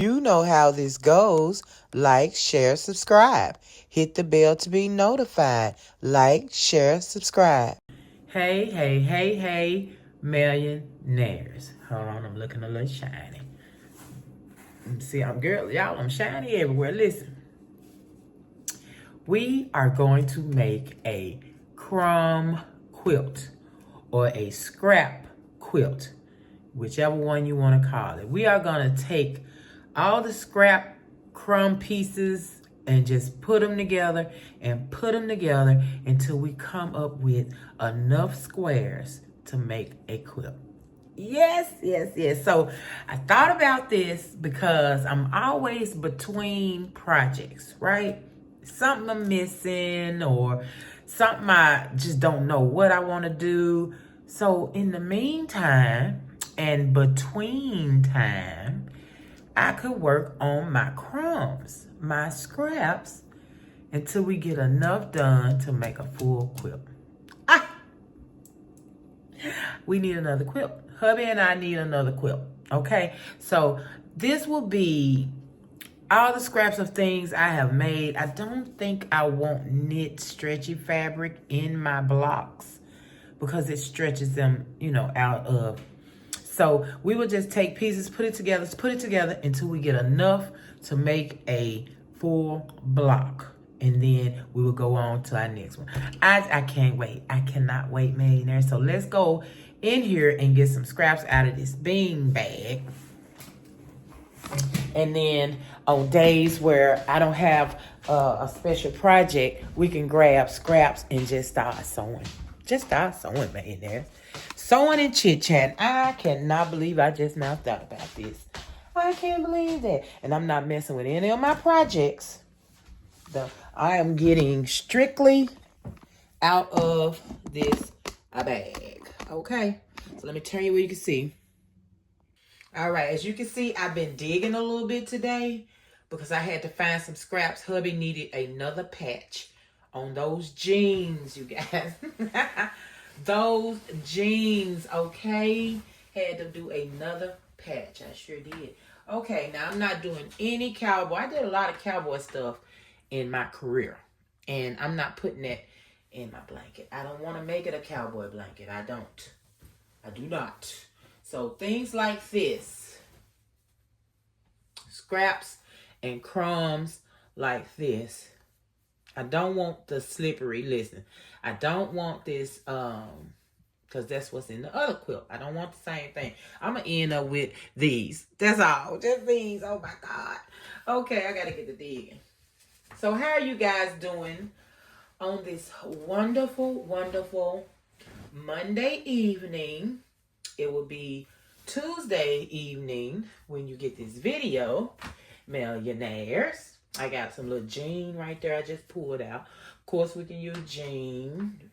You know how this goes. Like, share, subscribe. Hit the bell to be notified. Like, share, subscribe. Hey, hey, hey, hey, millionaires. Hold on, I'm looking a little shiny. See, y'all, I'm shiny everywhere. Listen, we are going to make a crumb quilt or a scrap quilt, whichever one you want to call it. We are going to take all the scrap crumb pieces and just put them together and put them together until we come up with enough squares to make a quilt. Yes, yes, yes. So I thought about this because I'm always between projects, right? Something I'm missing or something I just don't know what I want to do. So in the meantime and between time, I could work on my crumbs, my scraps, until we get enough done to make a full quilt. Ah, we need another quilt. Hubby and I need another quilt. Okay, so this will be all the scraps of things I have made. I don't think I want knit stretchy fabric in my blocks because it stretches them, out of. So we will just take pieces, put it together until we get enough to make a full block. And then we will go on to our next one. I can't wait. I cannot wait, millionaire. So let's go in here and get some scraps out of this bean bag. And then on days where I don't have a special project, we can grab scraps and just start sewing. Just start sewing, millionaires. Sewing and chit-chatting. I cannot believe I just now thought about this. I can't believe that. And I'm not messing with any of my projects. I am getting strictly out of this bag. Okay? So let me turn you where you can see. All right, as you can see, I've been digging a little bit today because I had to find some scraps. Hubby needed another patch on those jeans, you guys. Those jeans, okay? Had to do another patch. I sure did. Okay, now I'm not doing any cowboy. I did a lot of cowboy stuff in my career. And I'm not putting that in my blanket. I don't want to make it a cowboy blanket. I don't. I do not. So things like this. Scraps and crumbs like this. I don't want the slippery. Listen, I don't want this because that's what's in the other quilt. I don't want the same thing. I'm going to end up with these. That's all. Just these. Oh, my God. Okay, I got to get to digging. So how are you guys doing on this wonderful, wonderful Monday evening? It will be Tuesday evening when you get this video, millionaires. I got some little jean right there I just pulled out. Of course, we can use jean.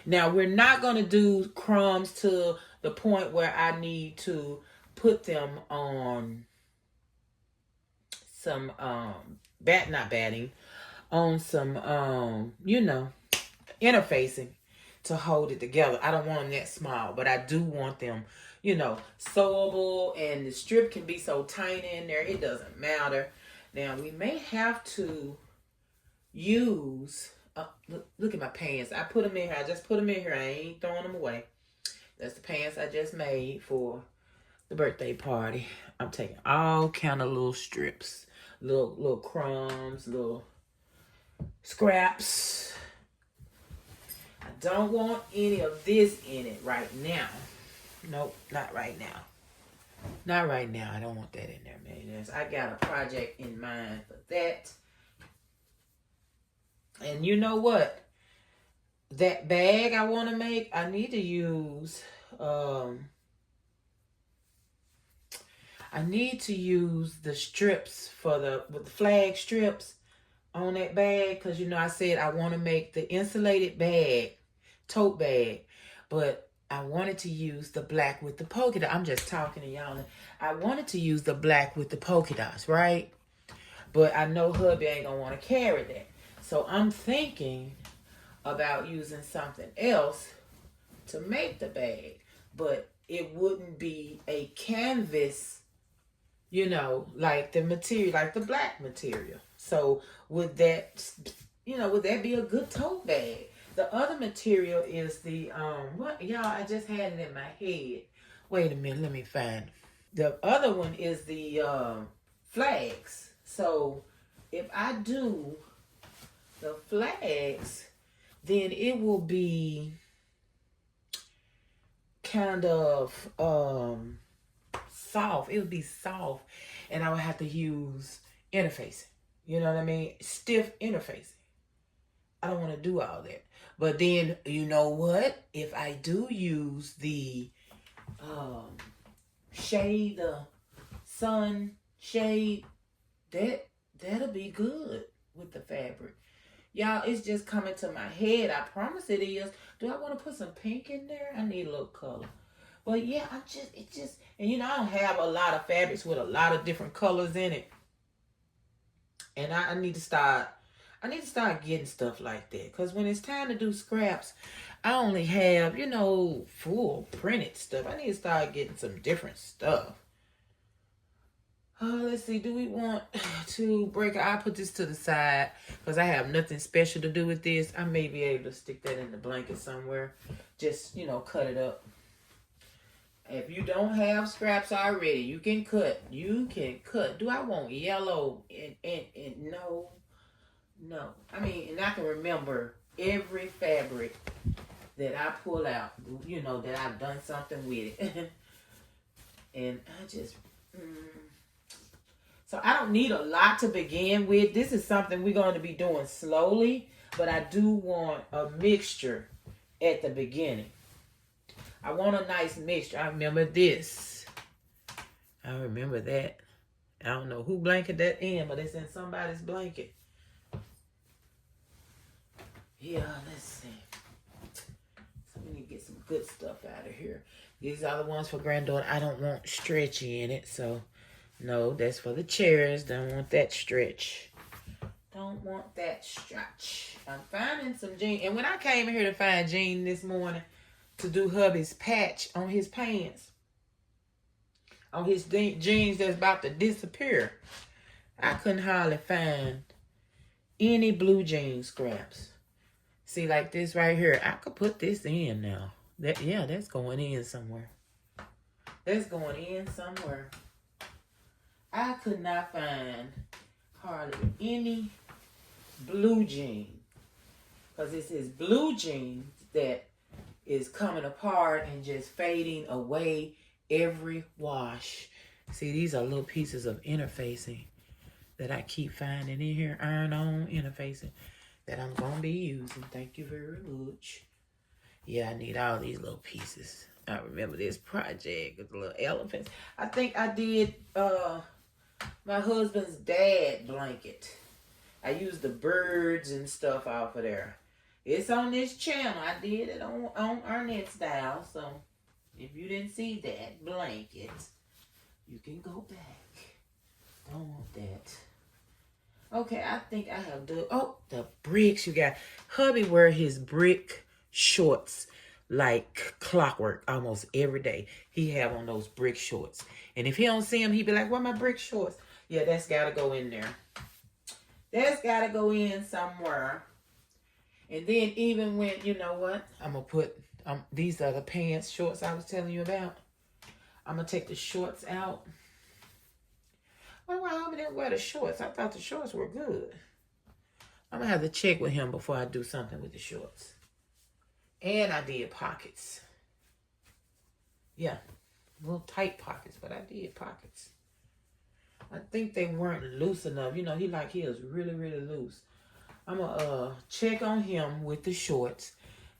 Now, we're not going to do crumbs to the point where I need to put them on some, not batting, on some, interfacing to hold it together. I don't want them that small, but I do want them, sewable, and the strip can be so tiny in there, it doesn't matter. Now, we may have to use, look at my pants. I put them in here. I just put them in here. I ain't throwing them away. That's the pants I just made for the birthday party. I'm taking all kind of little strips, little crumbs, little scraps. I don't want any of this in it right now. Nope, not right now. Not right now. I don't want that in there, millionaires. I got a project in mind for that. And you know what? That bag I want to make, I need to use the strips with the flag strips on that bag, because I said I want to make the insulated bag, tote bag, but I wanted to use the black with the polka dot. I'm just talking to y'all. I wanted to use the black with the polka dots, right? But I know hubby ain't gonna want to carry that. So I'm thinking about using something else to make the bag, but it wouldn't be a canvas, you know, like the material, like the black material. So would that, you know, would that be a good tote bag? The other material is the what, y'all? I just had it in my head. Wait a minute, let me find. The other one is the flags. So if I do the flags, then it will be kind of soft. It would be soft, and I would have to use interfacing. You know what I mean? Stiff interfacing. I don't want to do all that. But then, you know what? If I do use the um, shade, the sun shade, that'll be good with the fabric. Y'all, it's just coming to my head. I promise it is. Do I want to put some pink in there? I need a little color. But yeah, and you know, I don't have a lot of fabrics with a lot of different colors in it. And I need to start, getting stuff like that. Because when it's time to do scraps, I only have, you know, full printed stuff. I need to start getting some different stuff. Let's see. Do we want to break? I'll put this to the side because I have nothing special to do with this. I may be able to stick that in the blanket somewhere. Just, you know, cut it up. If you don't have scraps already, you can cut. You can cut. Do I want yellow? And no. No. I mean, and I can remember every fabric that I pull out, you know, that I've done something with it. And I just... So I don't need a lot to begin with. This is something we're going to be doing slowly, but I do want a mixture at the beginning. I want a nice mixture. I remember this. I remember that. I don't know who blanket that in, but it's in somebody's blanket. Yeah, let's see. So we need to get some good stuff out of here. These are the ones for granddaughter. I don't want stretchy in it, so... No, that's for the chairs. Don't want that stretch. Don't want that stretch. I'm finding some jeans. And when I came here to find jeans this morning to do hubby's patch on his pants, on his jeans that's about to disappear, I couldn't hardly find any blue jean scraps. See, like this right here. I could put this in now. That's going in somewhere. That's going in somewhere. I could not find hardly any blue jeans. Because it's his blue jeans that is coming apart and just fading away every wash. See, these are little pieces of interfacing that I keep finding in here. Iron-on interfacing that I'm going to be using. Thank you very much. Yeah, I need all these little pieces. I remember this project with the little elephants. I think I did... my husband's dad blanket. I used the birds and stuff off of there. It's on this channel. I did it on Arnett style. So if you didn't see that blanket, you can go back. Don't want that. Okay, I think I have done. Oh, the bricks you got. Hubby wear his brick shorts like clockwork almost every day. He have on those brick shorts. And if he don't see them, he be like, where my brick shorts? Yeah, that's got to go in there. That's got to go in somewhere. And then even when, you know what? I'm going to put, these are the pants, shorts I was telling you about. I'm going to take the shorts out. Why Hubby didn't wear the shorts? I thought the shorts were good. I'm going to have to check with him before I do something with the shorts. And I did pockets. Yeah. Little tight pockets, but I did pockets. I think they weren't loose enough. You know, he like his really, really loose. I'm going to check on him with the shorts.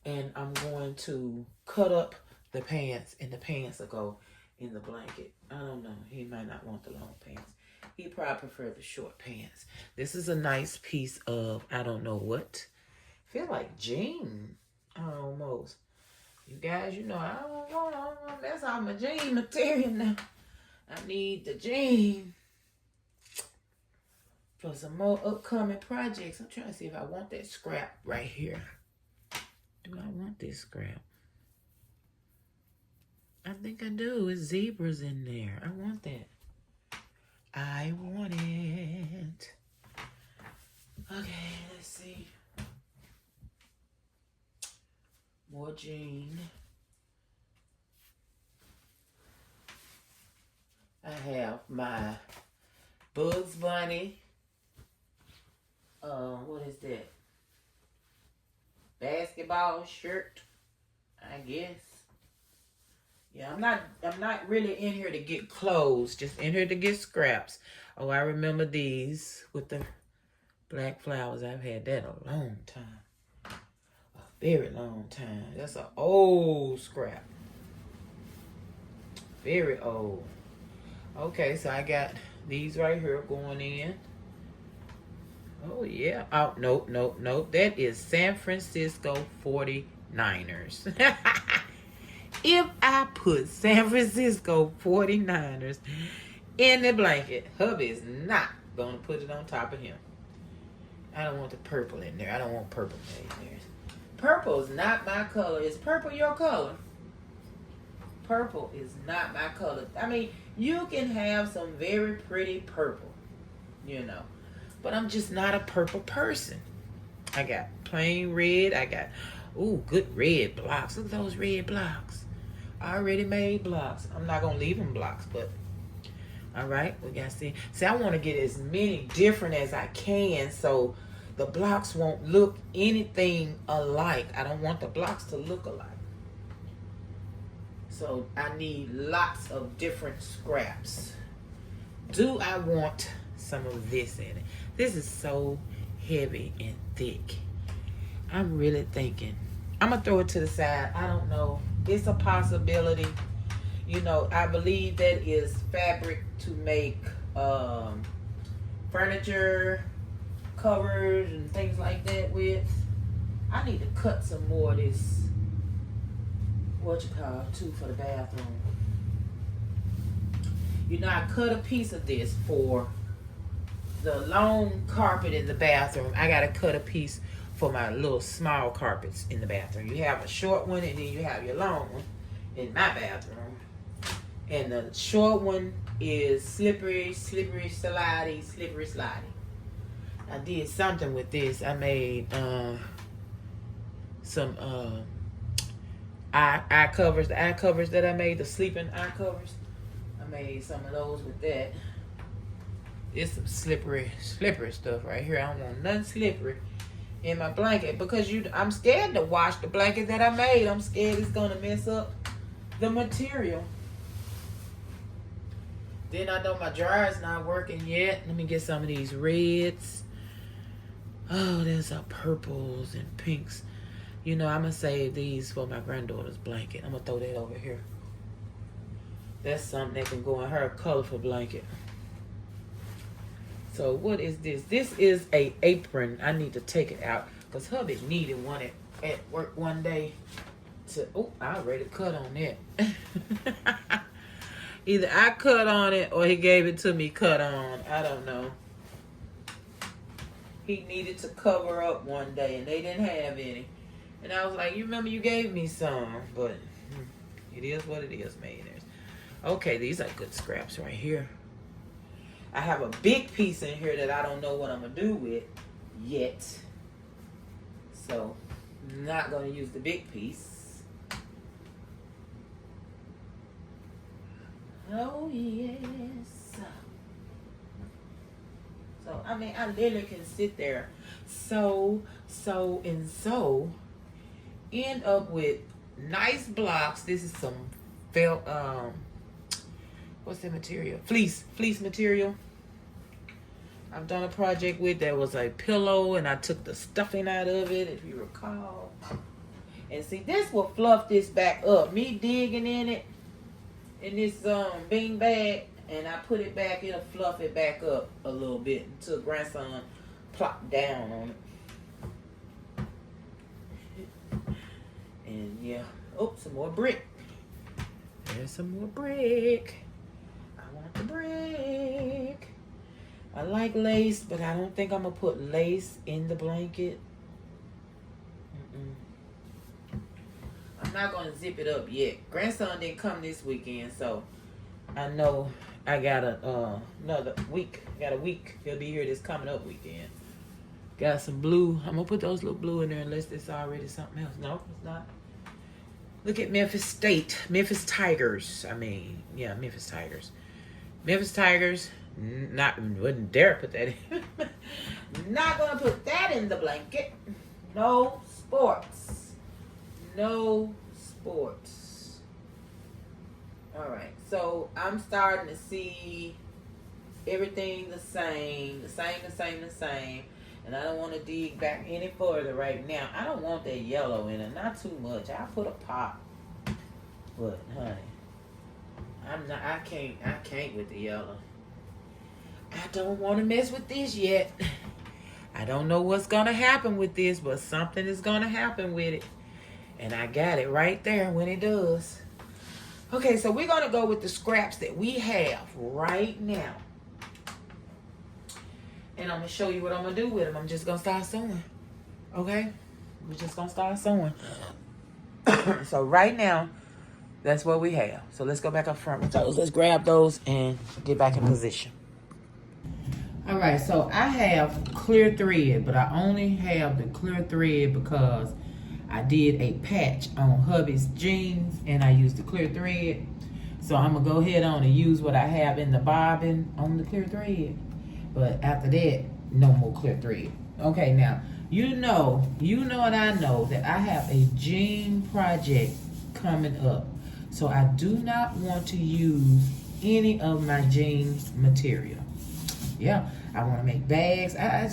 And I'm going to cut up the pants. And the pants will go in the blanket. I don't know. He might not want the long pants. He probably prefer the short pants. This is a nice piece of, I don't know what. Feel like jean. Almost. You guys, you know, I don't want to mess up my jean material now. I need the jean for some more upcoming projects. I'm trying to see if I want that scrap right here. Do I want this scrap? I think I do. It's zebras in there. I want that. I want it. Okay, let's see. More jean. I have my Bugs Bunny. What is that? Basketball shirt, I guess. Yeah, I'm not really in here to get clothes, just in here to get scraps. Oh, I remember these with the black flowers. I've had that a long time. A very long time. That's an old scrap. Very old. Okay, so I got these right here going in. Oh, yeah. Oh, nope. That is San Francisco 49ers. If I put San Francisco 49ers in the blanket, hubby is not going to put it on top of him. I don't want the purple in there. I don't want purple in there. Purple is not my color. Is purple your color? Purple is not my color. I mean, you can have some very pretty purple, you know. But I'm just not a purple person. I got plain red. I got, good red blocks. Look at those red blocks. I already made blocks. I'm not going to leave them blocks, but all right, we got to see. See, I want to get as many different as I can so the blocks won't look anything alike. I don't want the blocks to look alike. So I need lots of different scraps. Do I want some of this in it? This is so heavy and thick. I'm really thinking. I'm going to throw it to the side. I don't know. It's a possibility. You know, I believe that is fabric to make furniture covers and things like that with. I need to cut some more of this, too, for the bathroom. You know, I cut a piece of this for the long carpet in the bathroom. I got to cut a piece for my little small carpets in the bathroom. You have a short one and then you have your long one in my bathroom. And the short one is slippery, slidey. I did something with this. I made some eye covers. The eye covers that I made, the sleeping eye covers. I made some of those with that. It's some slippery stuff right here. I don't want nothing slippery in my blanket because I'm scared to wash the blanket that I made. I'm scared it's gonna mess up the material. Then I know my dryer's not working yet. Let me get some of these reds. Oh, there's some purples and pinks. You know, I'm gonna save these for my granddaughter's blanket. I'm gonna throw that over here. That's something that can go in her colorful blanket. So what is this? This is a apron. I need to take it out because hubby needed one at work one day. I already cut on that. Either I cut on it or he gave it to me cut on. I don't know. He needed to cover up one day and they didn't have any. And I was like, you remember you gave me some. But it is what it is, millionaires. Okay, these are good scraps right here. I have a big piece in here that I don't know what I'm going to do with yet. So, I'm not going to use the big piece. Oh, yes. So, I mean, I literally can sit there. So, end up with nice blocks. This is some felt, what's the material? Fleece material. I've done a project with that was a pillow and I took the stuffing out of it, if you recall. And see, this will fluff this back up. Me digging in it, in this bean bag, and I put it back, it'll fluff it back up a little bit until grandson plop down on it. And yeah, some more brick. There's some more brick. I want the brick. I like lace, but I don't think I'm going to put lace in the blanket. I'm not going to zip it up yet. Grandson didn't come this weekend, so I know I got another week. Got a week. He'll be here this coming up weekend. Got some blue. I'm gonna put those little blue in there unless it's already something else. No, it's not. Look at Memphis State. Memphis Tigers. Yeah, Memphis Tigers. Memphis Tigers. Wouldn't dare put that in. Not gonna put that in the blanket. No sports. No sports. All right. So I'm starting to see everything the same. And I don't want to dig back any further right now. I don't want that yellow in it. Not too much. I'll put a pop. But honey, I can't with the yellow. I don't want to mess with this yet. I don't know what's going to happen with this, but something is going to happen with it. And I got it right there when it does. Okay, so we're going to go with the scraps that we have right now. And I'm going to show you what I'm going to do with them. I'm just going to start sewing. Okay? We're just going to start sewing. So right now, that's what we have. So let's go back up front with those. Let's grab those and get back in position. All right, so I have clear thread, but I only have the clear thread because I did a patch on hubby's jeans and I used the clear thread. So I'm going to go ahead on and use what I have in the bobbin on the clear thread. But after that, no more clear thread. Okay, now, you know and I know that I have a jean project coming up. So I do not want to use any of my jean material. Yeah, I want to make bags. I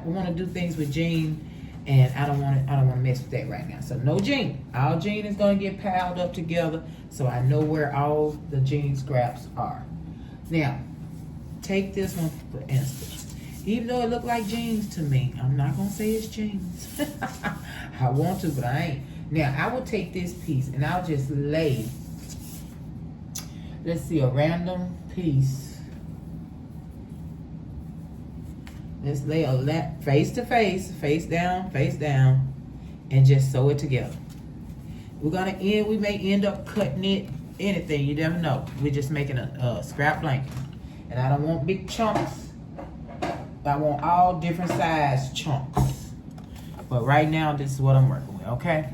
want to do things with jean, and I don't want to mess with that right now. So no jean. All jean is going to get piled up together, so I know where all the jean scraps are. Now, take this one for instance. Even though it looked like jeans to me, I'm not going to say it's jeans. I want to, but I ain't. Now, I will take this piece and I'll just lay, let's see, a random piece. Let's lay a lap face to face, face down, and just sew it together. We may end up cutting it, anything, you never know. We're just making a scrap blanket. And I don't want big chunks. I want all different size chunks. But right now, this is what I'm working with, okay?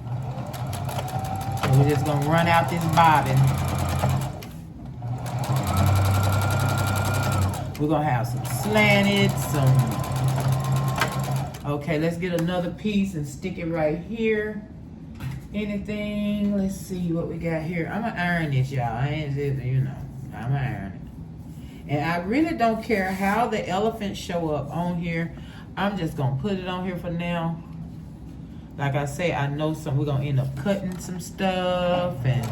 So we're just gonna run out this bobbin. We're gonna have some slanted, okay, let's get another piece and stick it right here. Anything, let's see what we got here. I'm gonna iron this, y'all. I'm gonna iron it. And I really don't care how the elephants show up on here. I'm just gonna put it on here for now. Like I say, I know we're gonna end up cutting some stuff and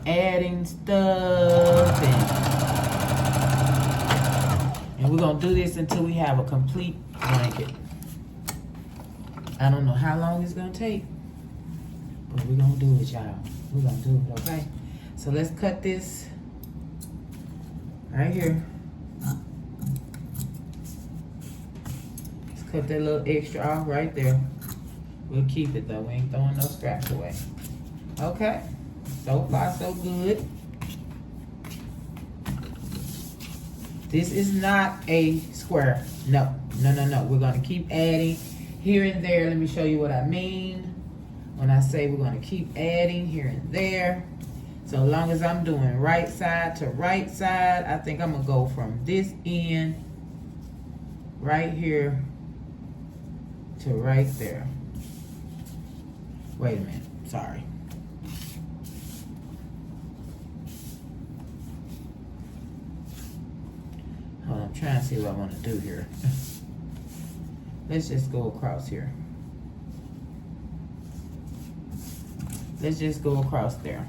adding stuff and we're gonna do this until we have a complete blanket. I don't know how long it's gonna take, but we're gonna do it, y'all. We're gonna do it, okay? So let's cut this right here. Let's cut that little extra off right there. We'll keep it though. We ain't throwing no scraps away. Okay. So far, so good. This is not a square. No. We're going to keep adding here and there. Let me show you what I mean when I say we're going to keep adding here and there. So long as I'm doing right side to right side, I think I'm going to go from this end right here to right there. Wait a minute. Sorry. Hold on, I'm trying to see what I want to do here. Let's just go across here. Let's just go across there.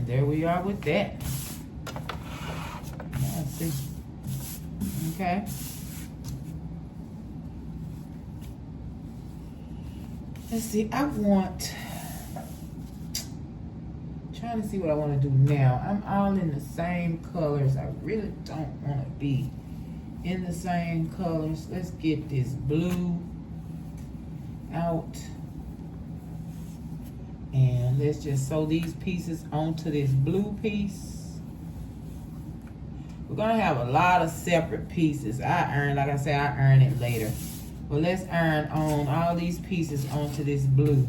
There we are with that. Let's see. Okay. Let's see, trying to see what I want to do now. I'm all in the same colors. I really don't want to be in the same colors. Let's get this blue out. And let's just sew these pieces onto this blue piece. We're gonna have a lot of separate pieces. Like I said, I earn it later. But let's iron on all these pieces onto this blue.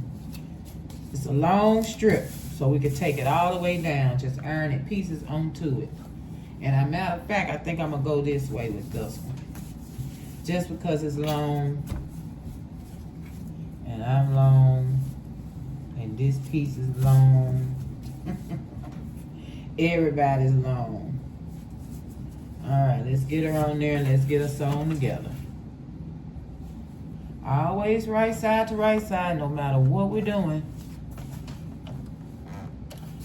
It's a long strip, so we can take it all the way down. Just iron it pieces onto it. And as a matter of fact, I think I'm gonna go this way with this one. Just because it's long, and I'm long, and this piece is long. Everybody's long. Alright, let's get her on there and let's get her sewn together. Always right side to right side, no matter what we're doing.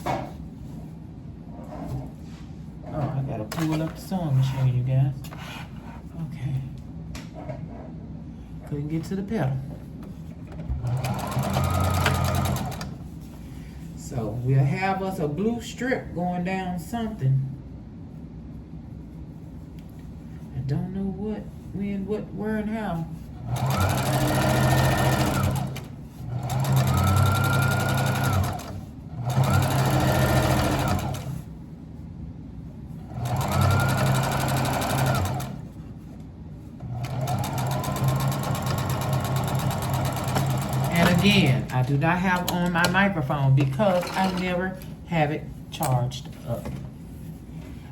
Oh, I gotta pull up the sewing machine, you guys. Okay. Couldn't get to the pedal. So we'll have us a blue strip going down something. I don't know what, when, what, where, and how. And again, I do not have on my microphone because I never have it charged up.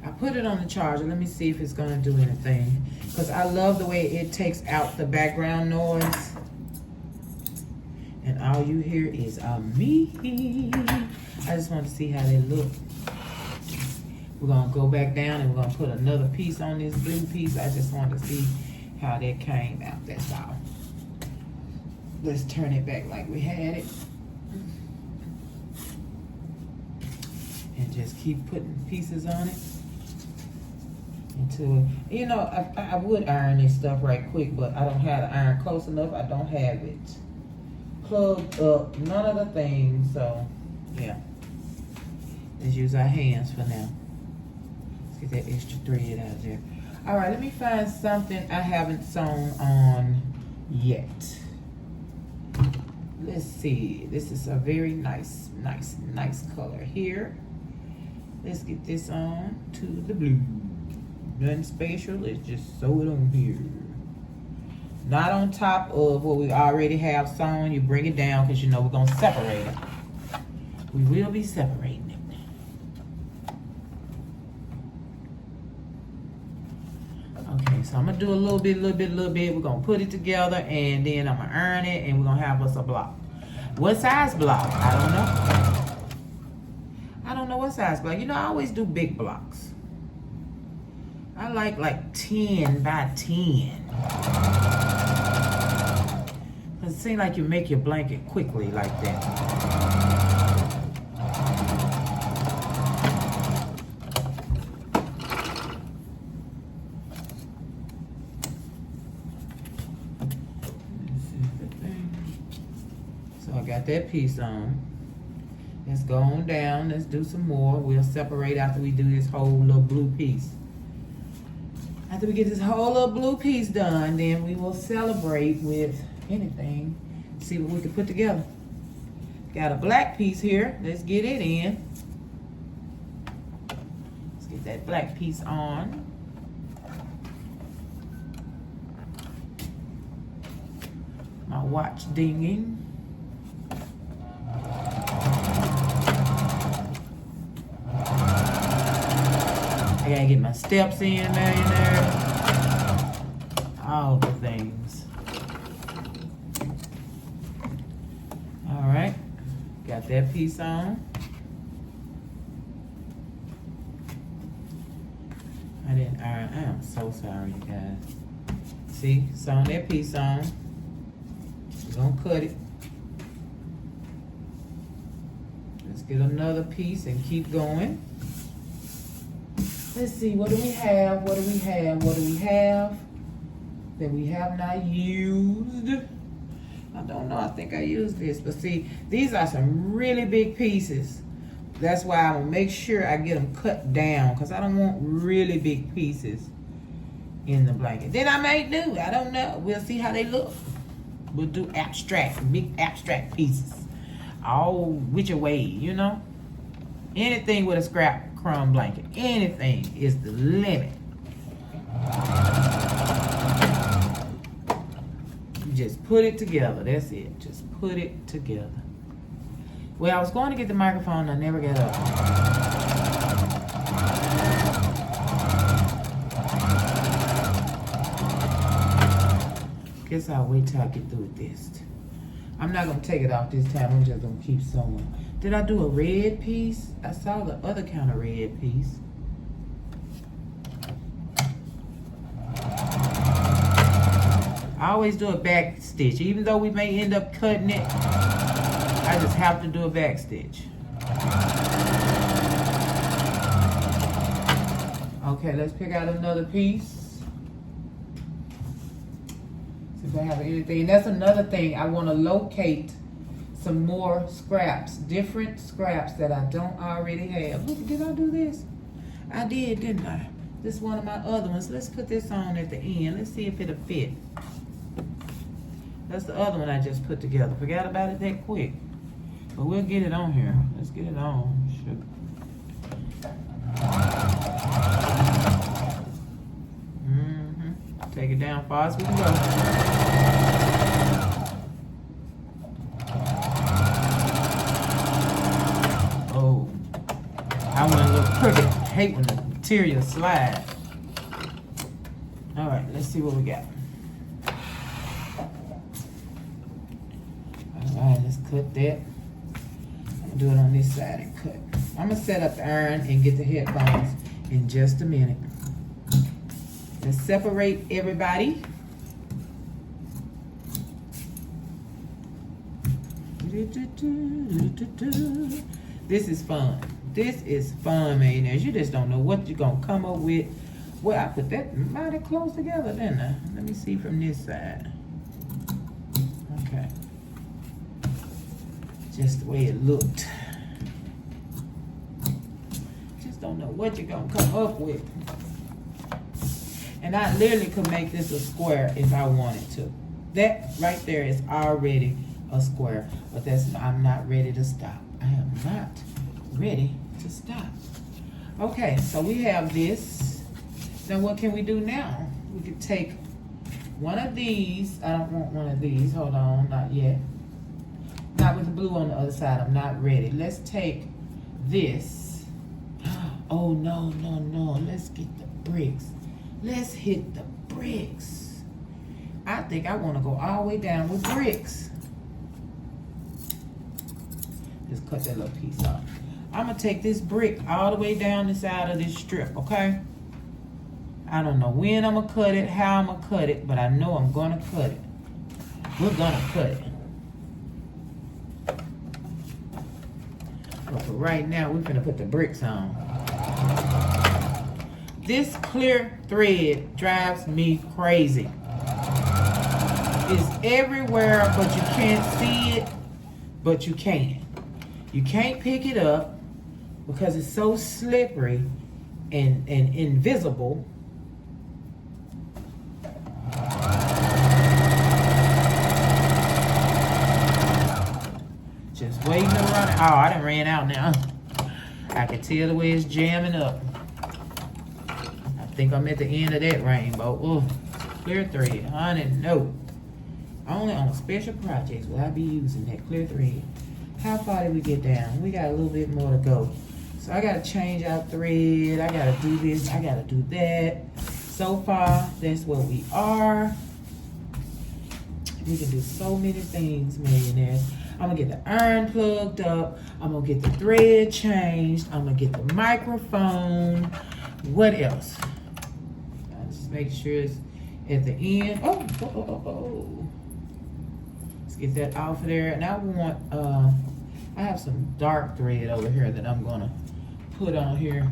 I put it on the charger. Let me see if it's gonna do anything. Because I love the way it takes out the background noise. And all you hear is me. I just want to see how they look. We're gonna go back down and we're gonna put another piece on this blue piece. I just want to see how that came out, that's all. Let's turn it back like we had it. And just keep putting pieces on it. Into it. You know, I would iron this stuff right quick, but I don't have the iron close enough. I don't have it plugged up, none of the things, so yeah. Let's use our hands for now. Let's get that extra thread out there. All right, let me find something I haven't sewn on yet. Let's see. This is a very nice color here. Let's get this on to the blue. Nothing special. Let's just sew it on here. Not on top of what we already have sewn. You bring it down because you know we're going to separate it. We will be separating it. Okay, so I'm going to do a little bit. We're going to put it together and then I'm going to iron it and we're going to have us a block. What size block? I don't know. I don't know what size block. You know, I always do big blocks. I like 10 by 10. It seems like you make your blanket quickly like that. So I got that piece on. Let's go on down. Let's do some more. We'll separate after we do this whole little blue piece. After we get this whole little blue piece done, then we will celebrate with anything. See what we can put together. Got a black piece here. Let's get it in. Let's get that black piece on. My watch dinging. I gotta get my steps in, millionaire. All the things. All right, got that piece on. I didn't iron. I am so sorry, you guys. See, sewn that piece on. We're gonna cut it. Let's get another piece and keep going. Let's see, what do we have? What do we have? What do we have that we have not used? I don't know, I think I used this. But see, these are some really big pieces. That's why I'm gonna make sure I get them cut down, because I don't want really big pieces in the blanket. Then I may do, I don't know. We'll see how they look. We'll do abstract, big abstract pieces. All which way, you know? Anything with a scrap crumb blanket. Anything is the limit. You just put it together. That's it. Just put it together. Well, I was going to get the microphone. I never got up. Guess I'll wait till I get through with this. I'm not going to take it off this time. I'm just going to keep sewing. Did I do a red piece? I saw the other kind of red piece. I always do a back stitch. Even though we may end up cutting it, I just have to do a back stitch. Okay, let's pick out another piece. See if I have anything. That's another thing. I want to locate some more scraps, different scraps that I don't already have. Look, did I do this? I did, didn't I? This is one of my other ones. Let's put this on at the end. Let's see if it'll fit. That's the other one I just put together. Forgot about it that quick. But we'll get it on here. Let's get it on. Sugar. Take it down far as we can go. Oh. I went a little crooked. I hate when the material slide. Alright, let's see what we got. Alright, let's cut that. I'm gonna do it on this side and cut. I'm gonna set up the iron and get the headphones in just a minute. Let's separate everybody. This is fun. This is fun, man. You just don't know what you're gonna come up with. Well, I put that mighty close together, didn't I? Let me see from this side. Okay. Just the way it looked. Just don't know what you're gonna come up with. And I literally could make this a square if I wanted to. That right there is already a square. But I'm not ready to stop. I am not ready to stop. Okay, so we have this. Now what can we do now? We could take one of these. I don't want one of these. Hold on, not yet. Not with the blue on the other side. I'm not ready. Let's take this. Oh, no, no, no. Let's get the bricks. Let's hit the bricks. I think I want to go all the way down with bricks. Just cut that little piece off. I'm going to take this brick all the way down the side of this strip, okay? I don't know when I'm going to cut it, how I'm going to cut it, but I know I'm going to cut it. We're going to cut it. But for right now, we're going to put the bricks on. This clear thread drives me crazy. It's everywhere, but you can't see it, but you can. You can't pick it up because it's so slippery and invisible. Just waiting to run it. Oh, I done ran out now. I can tell the way it's jamming up. I think I'm at the end of that rainbow. Oh, clear thread, honey, no. Only on special projects will I be using that clear thread. How far did we get down? We got a little bit more to go. So I gotta change out thread. I gotta do this, I gotta do that. So far, that's where we are. We can do so many things, millionaires. I'm gonna get the iron plugged up. I'm gonna get the thread changed. I'm gonna get the microphone. What else? I'll just make sure it's at the end. Oh. Let's get that off of there. And I want, I have some dark thread over here that I'm gonna put on here.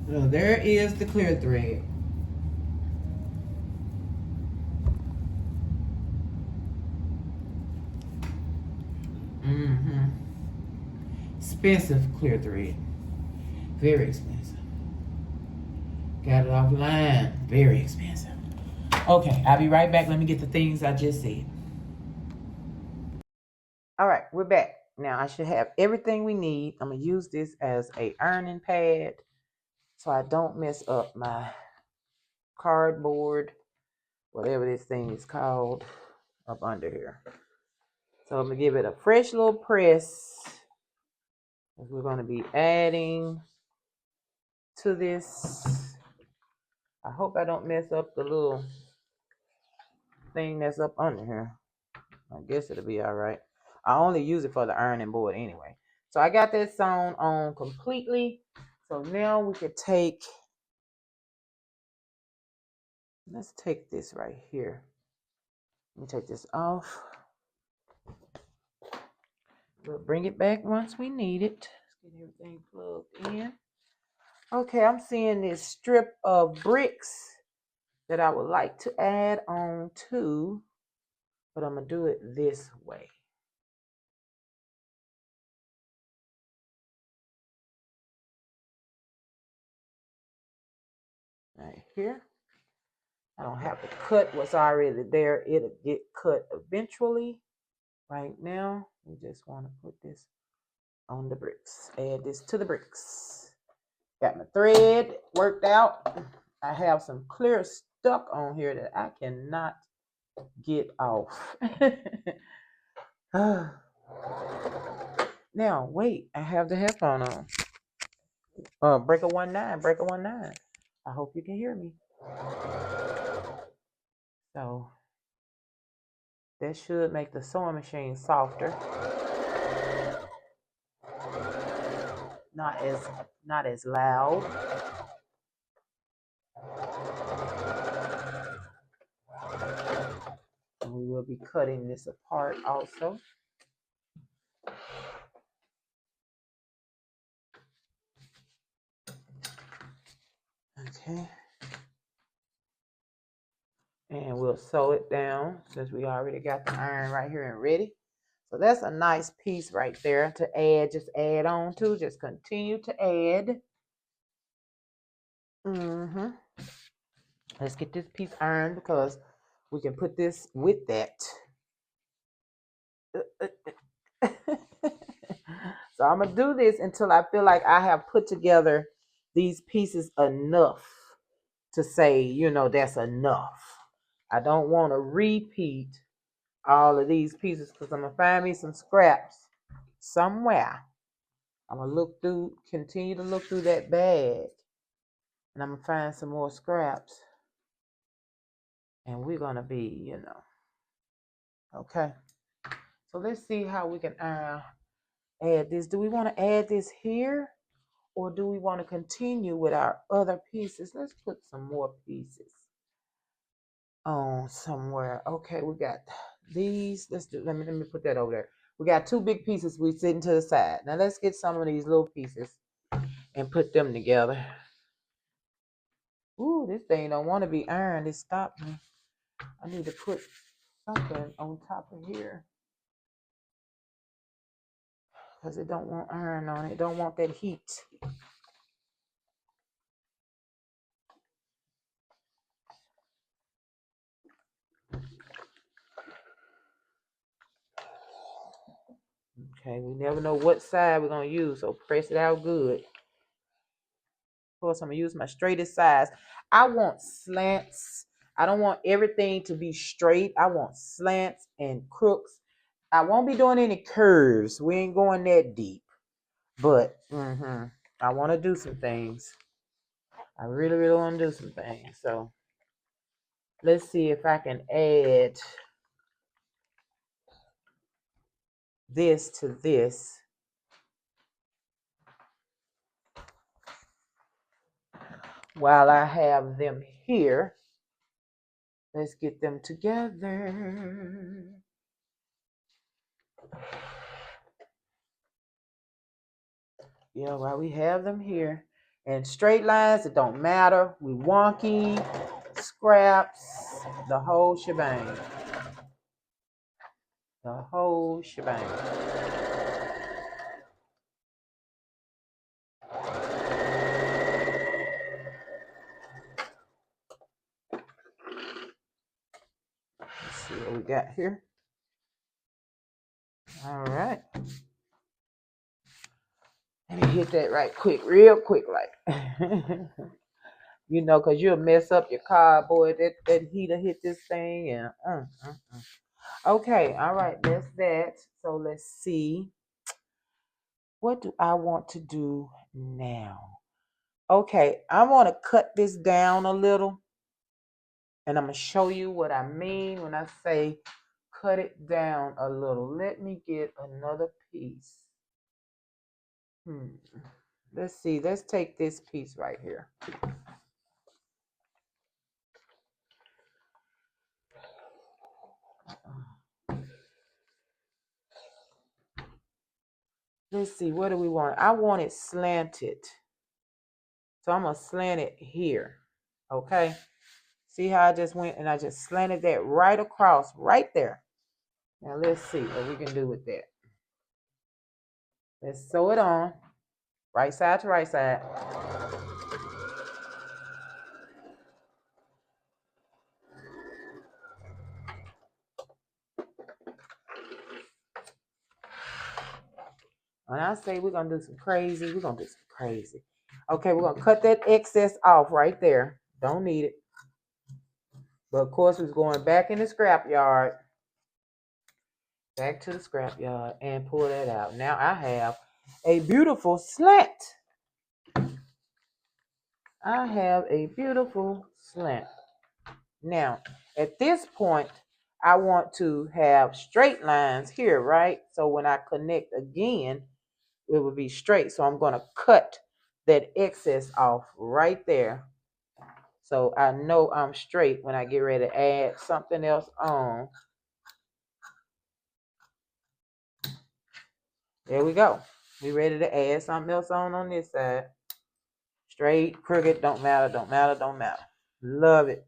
So there is the clear thread. Mm-hmm. Expensive clear thread. Very expensive. Got it offline. Very expensive. Okay, I'll be right back. Let me get the things I just said. All right, we're back. Now I should have everything we need. I'm gonna use this as a ironing pad so I don't mess up my cardboard, whatever this thing is called, up under here. So I'm gonna give it a fresh little press. We're gonna be adding to this. I hope I don't mess up the little thing that's up under here. I guess it'll be all right. I only use it for the ironing board anyway. So I got that sewn on completely. So now we could take, let's take this right here. Let me take this off. We'll bring it back once we need it. Let's get everything plugged in. Okay, I'm seeing this strip of bricks that I would like to add on to, but I'm gonna do it this way. Right here. I don't have to cut what's already there. It'll get cut eventually. Right now, we just want to put this on the bricks. Add this to the bricks. Got my thread worked out. I have some clear stuck on here that I cannot get off. Now, wait, I have the headphone on. Breaker 19, breaker 19. I hope you can hear me. So, that should make the sewing machine softer. Not as loud. And we will be cutting this apart also. Okay. And we'll sew it down since we already got the iron right here and ready. So that's a nice piece right there to add, just add on to, just continue to add. Let's get this piece ironed because we can put this with that. So I'm going to do this until I feel like I have put together these pieces enough to say, you know, that's enough. I don't want to repeat all of these pieces because I'm going to find me some scraps somewhere. I'm going to look through, continue to look through that bag, and I'm going to find some more scraps. And we're going to be, you know, okay. So let's see how we can add this. Do we want to add this here? Or do we want to continue with our other pieces? Let's put some more pieces on somewhere. Okay, we got these. Let's do. Let me put that over there. We got two big pieces we sitting to the side. Now let's get some of these little pieces and put them together. Ooh, this thing don't want to be ironed. It stopped me. I need to put something on top of here because it don't want iron on it. It don't want that heat. Okay, we never know what side we're going to use, so press it out good. Of course, I'm going to use my straightest size. I want slants. I don't want everything to be straight. I want slants and crooks. I won't be doing any curves. We ain't going that deep. But I want to do some things. I really, really want to do some things. So let's see if I can add this to this. While I have them here, let's get them together. Yeah, while we have them here. And straight lines, it don't matter. We wonky, scraps, the whole shebang. The whole shebang. Let's see what we got here. All right. Let me hit that right quick, real quick, like. You know, because you'll mess up your cardboard. That heater hit this thing. And okay, all right, that's that. So let's see. What do I want to do now? Okay, I want to cut this down a little. And I'm going to show you what I mean when I say cut it down a little. Let me get another piece. Let's see. Let's take this piece right here. Let's see. What do we want? I want it slanted. So I'm going to slant it here. Okay. See how I just went and I just slanted that right across right there. Now let's see what we can do with that. Let's sew it on. Right side to right side. When I say we're going to do some crazy, we're going to do some crazy. Okay, we're going to cut that excess off right there. Don't need it. But of course, we're going back in the scrap yard. Back to the scrap yard and pull that out. Now I have a beautiful slant. I have a beautiful slant. Now, at this point, I want to have straight lines here, right? So when I connect again, it will be straight. So I'm going to cut that excess off right there. So I know I'm straight when I get ready to add something else on. There we go. We ready to add something else on this side. Straight, crooked, don't matter, don't matter, don't matter. Love it.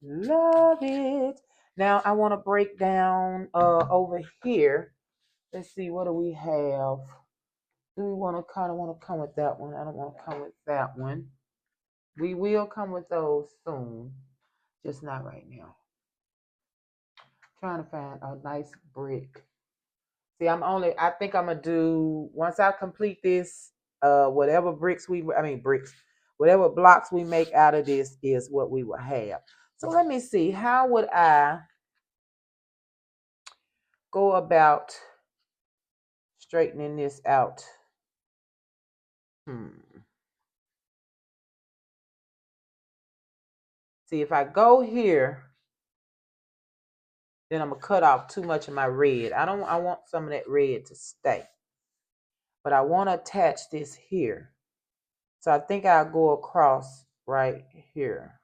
Love it. Now I want to break down over here. Let's see, what do we have? Do we want to come with that one? I don't want to come with that one. We will come with those soon. Just not right now. Trying to find a nice brick. See, I think I'm gonna do, once I complete this, whatever whatever blocks we make out of this is what we will have. So let me see, how would I go about straightening this out? See, if I go here, then I'm gonna cut off too much of my red. I want some of that red to stay. But I want to attach this here. So I think I'll go across right here.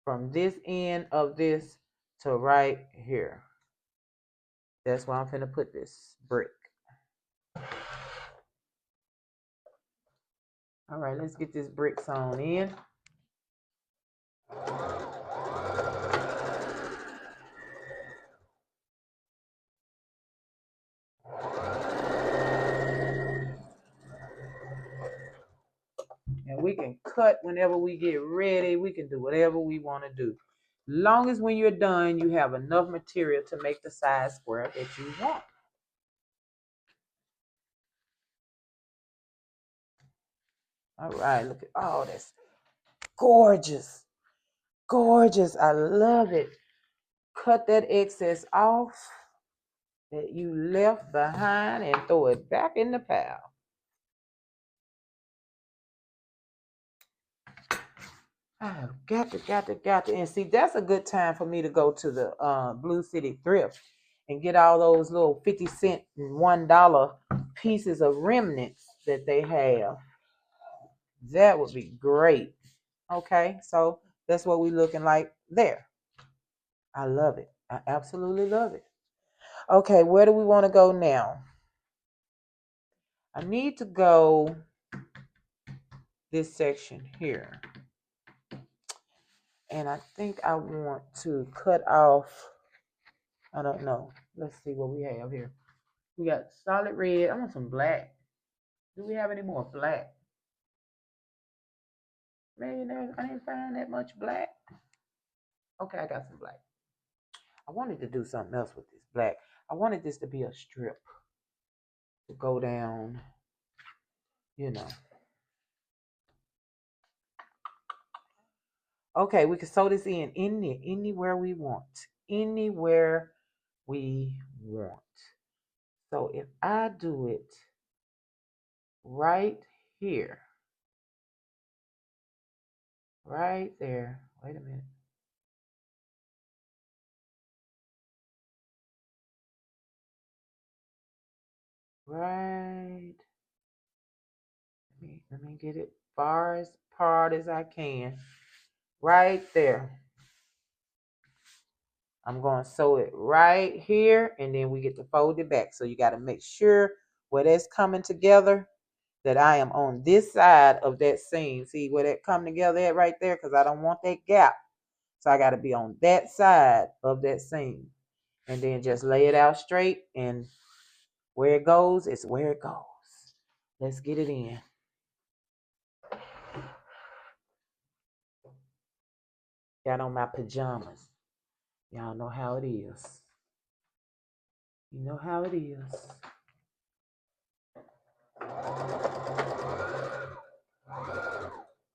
From this end of this to right here. That's where I'm finna put this brick. All right, let's get this brick sewn in. And we can cut whenever we get ready. We can do whatever we want to do. Long as when you're done, you have enough material to make the size square that you want. All right, look at all this. Gorgeous. Gorgeous. I love it. Cut that excess off that you left behind and throw it back in the pile. I've got to. And see, that's a good time for me to go to the Blue City Thrift and get all those little 50-cent and $1 pieces of remnants that they have. That would be great. Okay, so that's what we're looking like there. I love it. I absolutely love it. Okay, where do we want to go now? I need to go this section here. And I think I want to cut off, I don't know. Let's see what we have here. We got solid red. I want some black. Do we have any more black? Man, I didn't find that much black. Okay, I got some black. I wanted to do something else with this black. I wanted this to be a strip to go down, you know. Okay, we can sew this in anywhere we want. Anywhere we want. So if I do it right here, right there. Wait a minute. Right. Let me get it far as apart as I can. Right there. I'm going to sew it right here, and then we get to fold it back. So you got to make sure where that's coming together that I am on this side of that seam. See where that come together at right there? Because I don't want that gap. So I got to be on that side of that seam. And then just lay it out straight, and where it goes, it's where it goes. Let's get it in. Got on my pajamas. Y'all know how it is. You know how it is.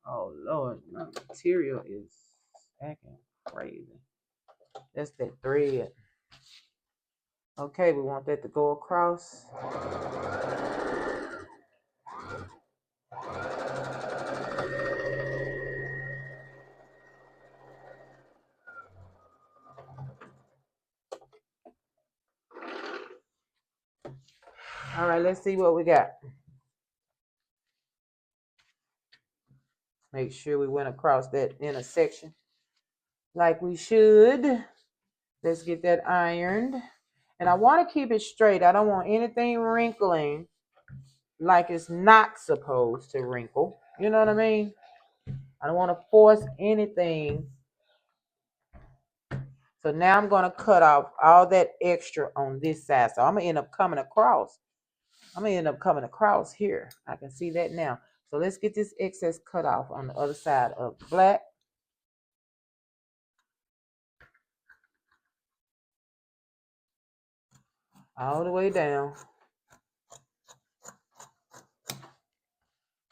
Oh, Lord. My material is acting crazy. That's that thread. Okay, we want that to go across. All right, let's see what we got. Make sure we went across that intersection like we should. Let's get that ironed. And I want to keep it straight. I don't want anything wrinkling like it's not supposed to wrinkle. You know what I mean? I don't want to force anything. So now I'm going to cut off all that extra on this side. So I'm going to end up coming across. I'm going to end up coming across here. I can see that now. So let's get this excess cut off on the other side of the black. All the way down.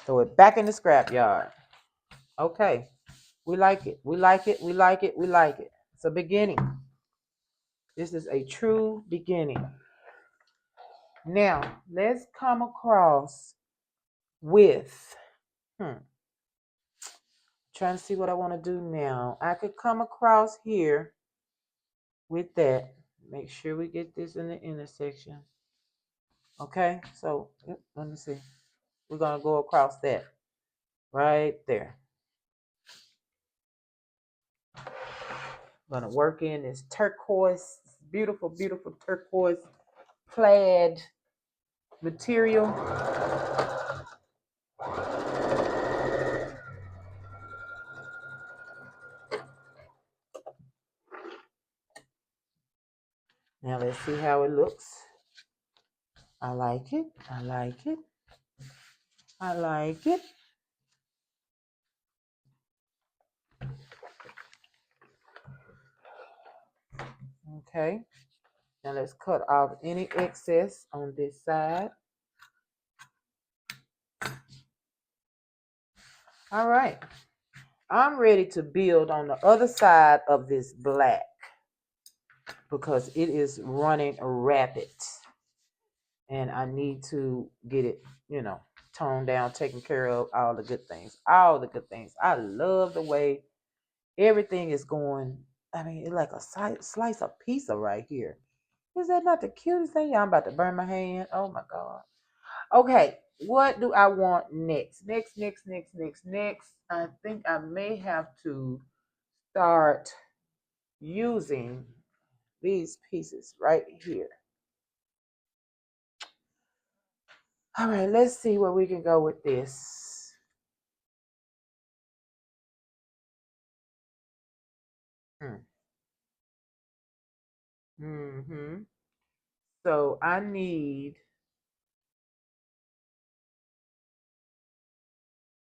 Throw it back in the scrap yard. Okay. We like it. We like it. We like it. We like it. It's a beginning. This is a true beginning. Now, let's come across with, trying to see what I want to do now. I could come across here with that. Make sure we get this in the intersection. Okay, so let me see. We're going to go across that right there. I'm going to work in this turquoise, beautiful, beautiful turquoise plaid material. Now let's see how it looks. I like it. I like it. I like it. Okay. Now let's cut off any excess on this side. All right. I'm ready to build on the other side of this black because it is running rapid. And I need to get it, toned down, taken care of, all the good things. All the good things. I love the way everything is going. I mean, it's like a slice of pizza right here. Is that not the cutest thing? I'm about to burn my hand. Oh my God. Okay, what do I want next? Next. I think I may have to start using these pieces right here. All right, let's see where we can go with this. Mm-hmm. So I need,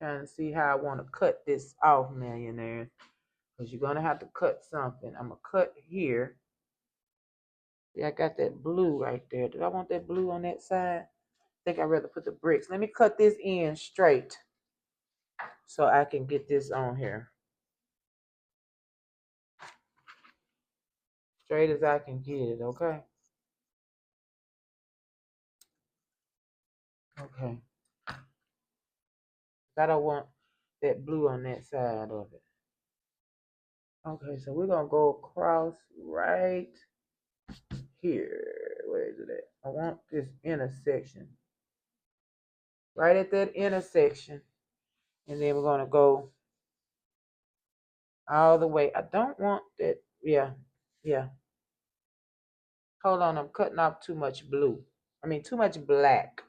trying to see how I want to cut this off, millionaires. Because you're going to have to cut something. I'm going to cut here. See, I got that blue right there. Did I want that blue on that side? I think I'd rather put the bricks. Let me cut this in straight so I can get this on here. Straight as I can get it, okay? Okay. I don't want that blue on that side of it. Okay, so we're going to go across right here. Where is it at? I want this intersection. Right at that intersection. And then we're going to go all the way. I don't want that. Yeah. Yeah. Hold on. I'm cutting off too much blue. I mean, too much black.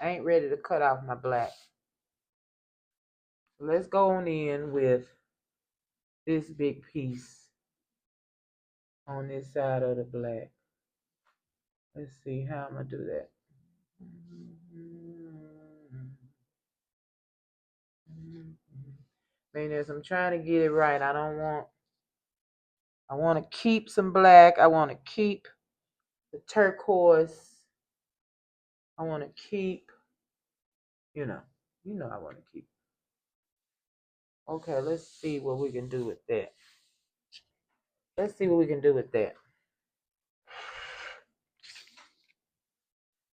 I ain't ready to cut off my black. Let's go on in with this big piece on this side of the black. Let's see how I'm going to do that. Man, as I'm trying to get it right, I want to keep some black. I want to keep the turquoise. I want to keep, you know I want to keep. Okay, let's see what we can do with that. Let's see what we can do with that.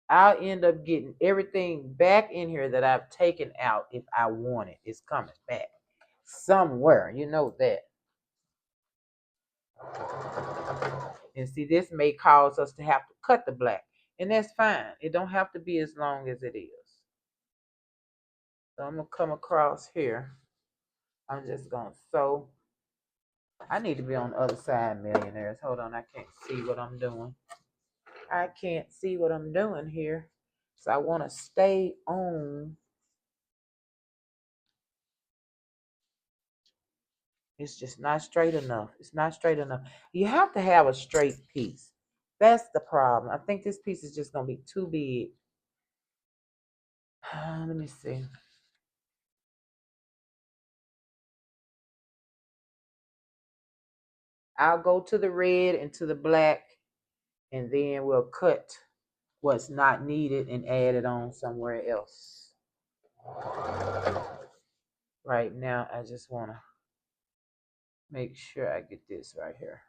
I'll end up getting everything back in here that I've taken out if I want it. It's coming back somewhere. You know that. And see, this may cause us to have to cut the black. And that's fine. It don't have to be as long as it is. So I'm going to come across here. I'm just going to sew. I need to be on the other side, millionaires. Hold on. I can't see what I'm doing. I can't see what I'm doing here. So I want to stay on. It's just not straight enough. It's not straight enough. You have to have a straight piece. That's the problem. I think this piece is just going to be too big. Let me see. I'll go to the red and to the black, and then we'll cut what's not needed and add it on somewhere else. Right now, I just want to make sure I get this right here.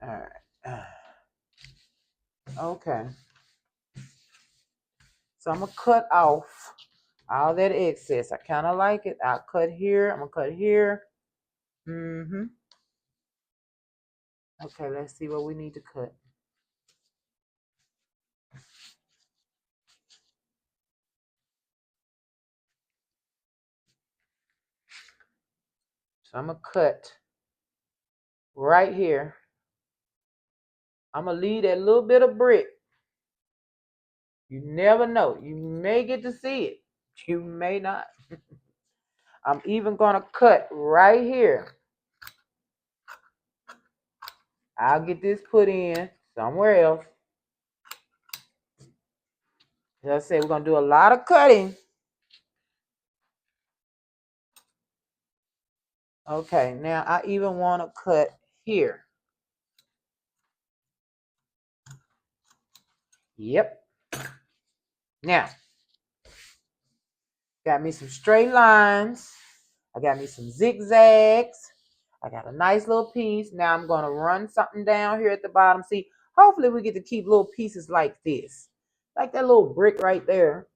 All right. Okay. So I'm going to cut off all that excess. I kind of like it. I'll cut here. I'm going to cut here. Okay, let's see what we need to cut. So I'm going to cut right here. I'm going to leave that little bit of brick. You never know. You may get to see it. You may not. I'm even going to cut right here. I'll get this put in somewhere else. As I said, we're going to do a lot of cutting. Okay, now I even want to cut here. Yep. Now, got me some straight lines. I got me some zigzags. I got a nice little piece. Now I'm going to run something down here at the bottom. See, hopefully we get to keep little pieces like this. Like that little brick right there.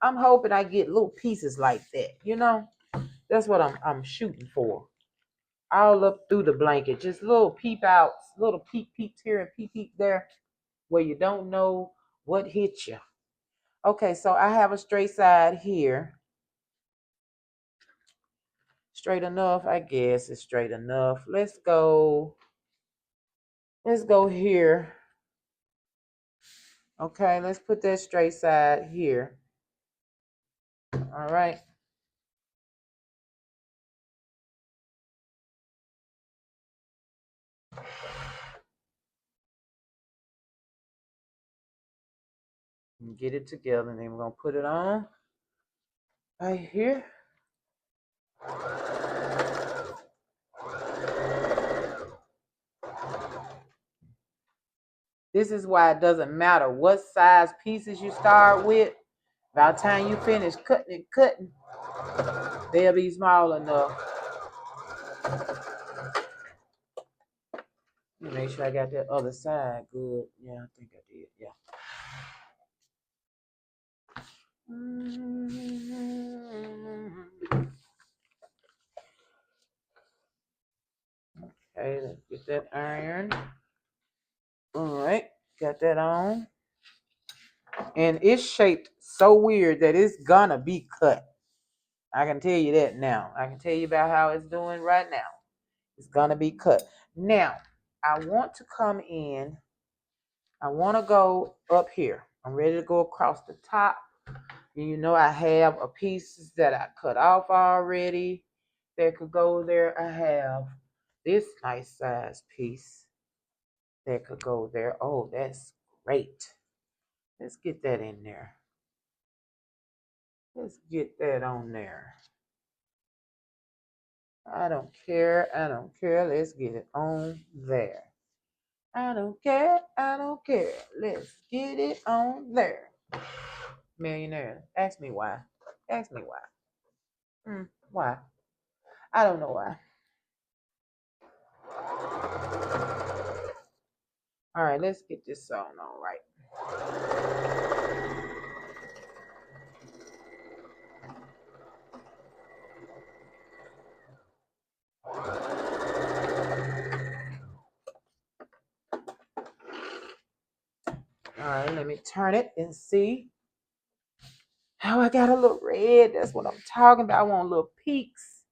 I'm hoping I get little pieces like that. You know, that's what I'm shooting for. All up through the blanket. Just little peep outs. Little peeps here and peep there. Where you don't know what hit you. Okay, so I have a straight side here. Straight enough, I guess it's straight enough. Let's go here. Okay, let's put that straight side here. All right. Get it together, and then we're gonna put it on right here. This is why it doesn't matter what size pieces you start with. By the time you finish cutting, they'll be small enough. Let me make sure I got that other side good. Yeah, I think I did. Yeah. Okay, let's get that iron. All right, got that on. And it's shaped so weird that it's gonna be cut. I can tell you that now. I can tell you about how it's doing right now. It's gonna be cut. Now, I want to come in. I want to go up here. I'm ready to go across the top. You know, I have a pieces that I cut off already that could go there. I have this nice size piece that could go there. Oh, that's great. Let's get that in there. Let's get that on there. I don't care. I don't care. Let's get it on there. I don't care. I don't care. Let's get it on there. Millionaire. Ask me why. Ask me why. Why? I don't know why. All right, let's get this sewn on right. All right, let me turn it and see how I got a little red. That's what I'm talking about. I want little peaks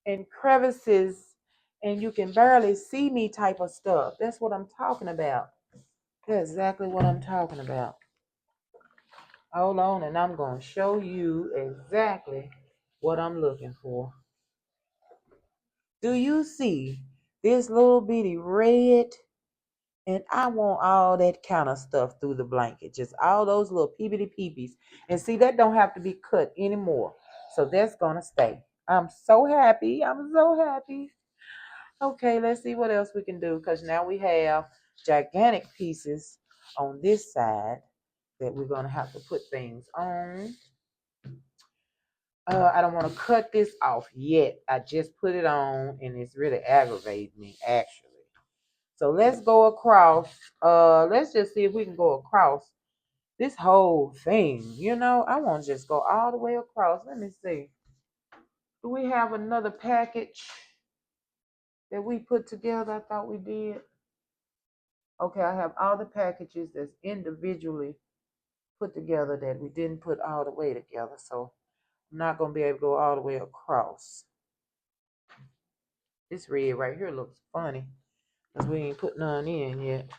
and crevices, and you can barely see me type of stuff. That's what I'm talking about. That's exactly what I'm talking about. Hold on, and I'm going to show you exactly what I'm looking for. Do you see this little bitty red? And I want all that kind of stuff through the blanket. Just all those little peepity peepees. And see, that don't have to be cut anymore. So that's going to stay. I'm so happy. I'm so happy. Okay, let's see what else we can do. Because now we have gigantic pieces on this side that we're going to have to put things on. I don't want to cut this off yet. I just put it on and it's really aggravating me, actually. So let's go across. Let's just see if we can go across this whole thing. You know, I want to just go all the way across. Let me see. Do we have another package that we put together? I thought we did. Okay, I have all the packages that's individually put together that we didn't put all the way together. So I'm not going to be able to go all the way across. This red right here looks funny because we ain't put none in yet.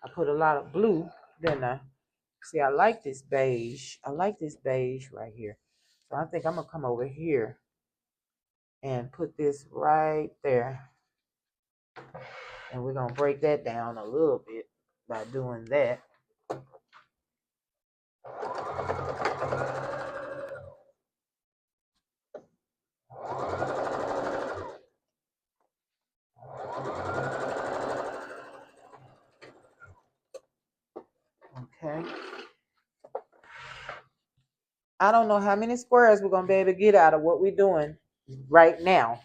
I put a lot of blue, didn't I? See, I like this beige. I like this beige right here. So I think I'm going to come over here and put this right there. And we're going to break that down a little bit by doing that. Okay. I don't know how many squares we're going to be able to get out of what we're doing right now.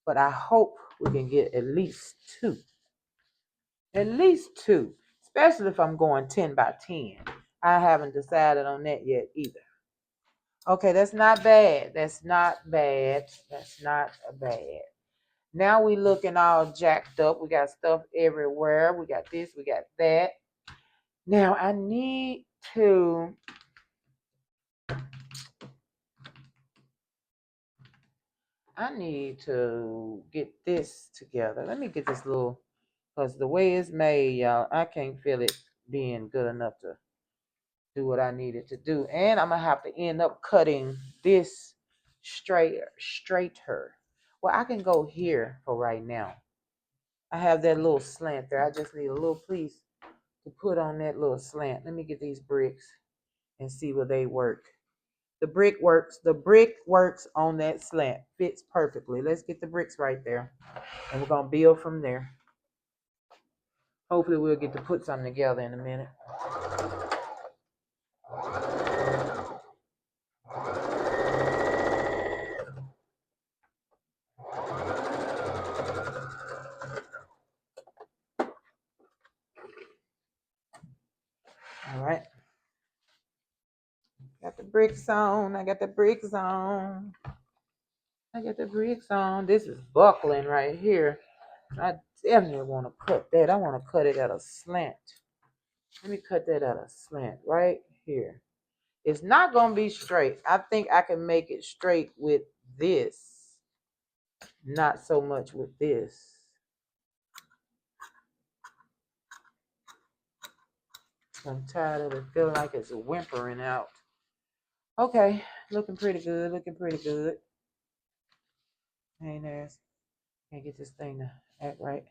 But I hope we can get at least two. At least two. Especially if I'm going 10 by 10. I haven't decided on that yet either. Okay, that's not bad. That's not bad. That's not bad. Now we looking all jacked up. We got stuff everywhere. We got this, we got that. Now I need to get this together. Let me get this little, because the way it's made, y'all, I can't feel it being good enough to do what I needed to do. And I'm going to have to end up cutting this straighter. Well, I can go here for right now. I have that little slant there. I just need a little piece to put on that little slant. Let me get these bricks and see where they work. The brick works. The brick works on that slant. Fits perfectly. Let's get the bricks right there. And we're going to build from there. Hopefully we'll get to put something together in a minute. All right. Got the bricks on. I got the bricks on. I got the bricks on. This is buckling right here. I definitely want to cut that. I want to cut it at a slant. Let me cut that at a slant right here. It's not going to be straight. I think I can make it straight with this. Not so much with this. I'm tired of it feeling like it's whimpering out. Okay, looking pretty good, looking pretty good. Hey, there's, can't get this thing to act right.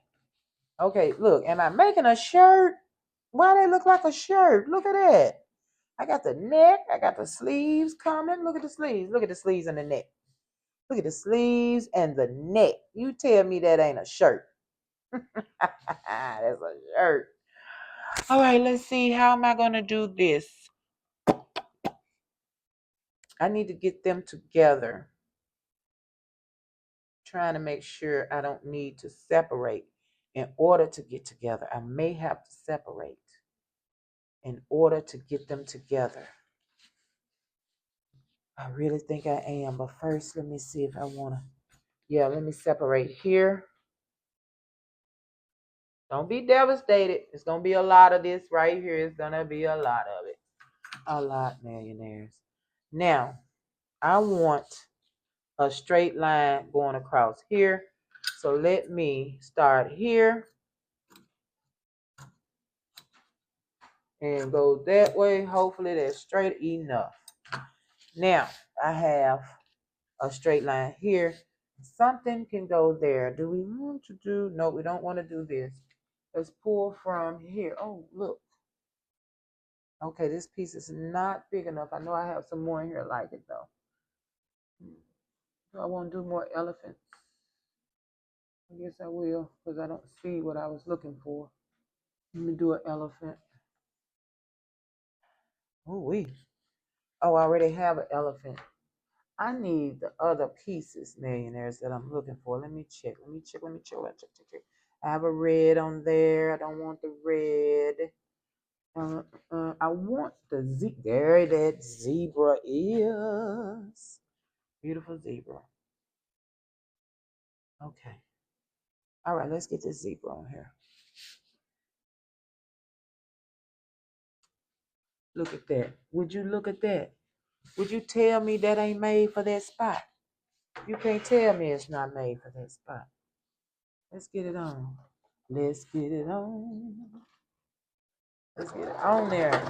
Okay, look, am I making a shirt? Why they look like a shirt? Look at that. I got the neck, I got the sleeves coming. Look at the sleeves. Look at the sleeves and the neck. Look at the sleeves and the neck. You tell me that ain't a shirt. That's a shirt. All right, let's see. How am I going to do this? I need to get them together. Trying to make sure I don't need to separate in order to get together. I may have to separate in order to get them together. I really think I am, but first let me see if I want to. Yeah, let me separate here. Don't be devastated. It's going to be a lot of this right here. It's going to be a lot of it. A lot, millionaires. Now, I want a straight line going across here. So let me start here and go that way. Hopefully that's straight enough. Now, I have a straight line here. Something can go there. Do we want to do? No, we don't want to do this. Let's pull from here. Oh, look. Okay, this piece is not big enough. I know I have some more in here like it, though. Do I want to do more elephants? I guess I will, because I don't see what I was looking for. Let me do an elephant. Oh, I already have an elephant. I need the other pieces, millionaires, that I'm looking for. Let me check. Check. I have a red on there. I don't want the red. I want the there that zebra is. Beautiful zebra. Okay. All right, let's get this zebra on here. Look at that. Would you look at that? Would you tell me that ain't made for that spot? You can't tell me it's not made for that spot. Let's get it on. Let's get it on. Let's get it on there.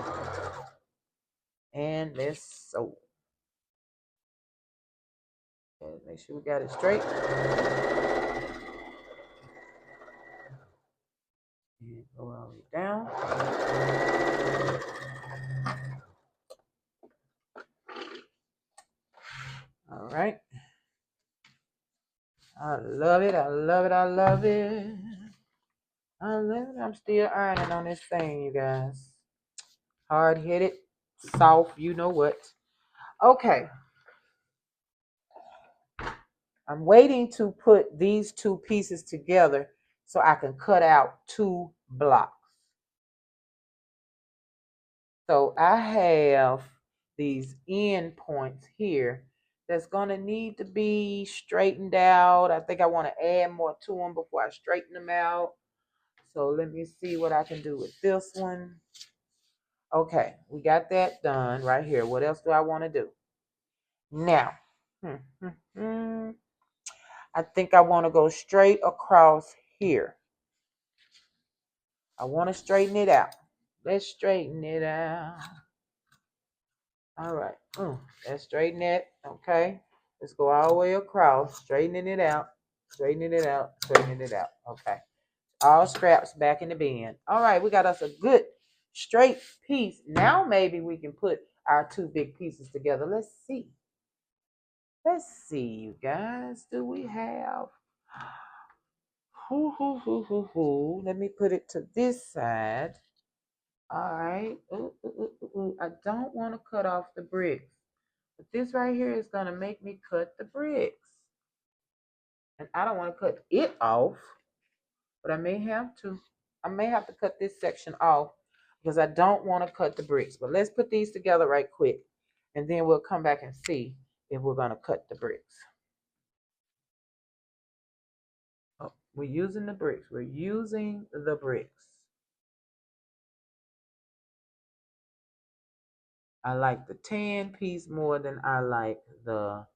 And let's sew. Okay, make sure we got it straight. And go all the way down. All right. I love it. I love it. I love it. I love it. I'm still ironing on this thing, you guys. Hard-headed, soft, you know what. Okay. I'm waiting to put these two pieces together so I can cut out 2 blocks. So I have these end points here that's going to need to be straightened out. I think I want to add more to them before I straighten them out. So let me see what I can do with this one. Okay, we got that done right here. What else do I want to do? Now, I think I want to go straight across here. I want to straighten it out. Let's straighten it out. All right. Let's straighten it. Okay. Let's go all the way across, straightening it out, straightening it out, straightening it out. Okay. All scraps back in the bin. All right. We got us a good straight piece. Now maybe we can put our two big pieces together. Let's see. Let's see, you guys. Do we have? Let me put it to this side. All right. I don't want to cut off the bricks. But this right here is going to make me cut the bricks. And I don't want to cut it off. But I may have to. I may have to cut this section off because I don't want to cut the bricks. But let's put these together right quick. And then we'll come back and see if we're going to cut the bricks. Oh, we're using the bricks. We're using the bricks. I like the tan piece more than I like the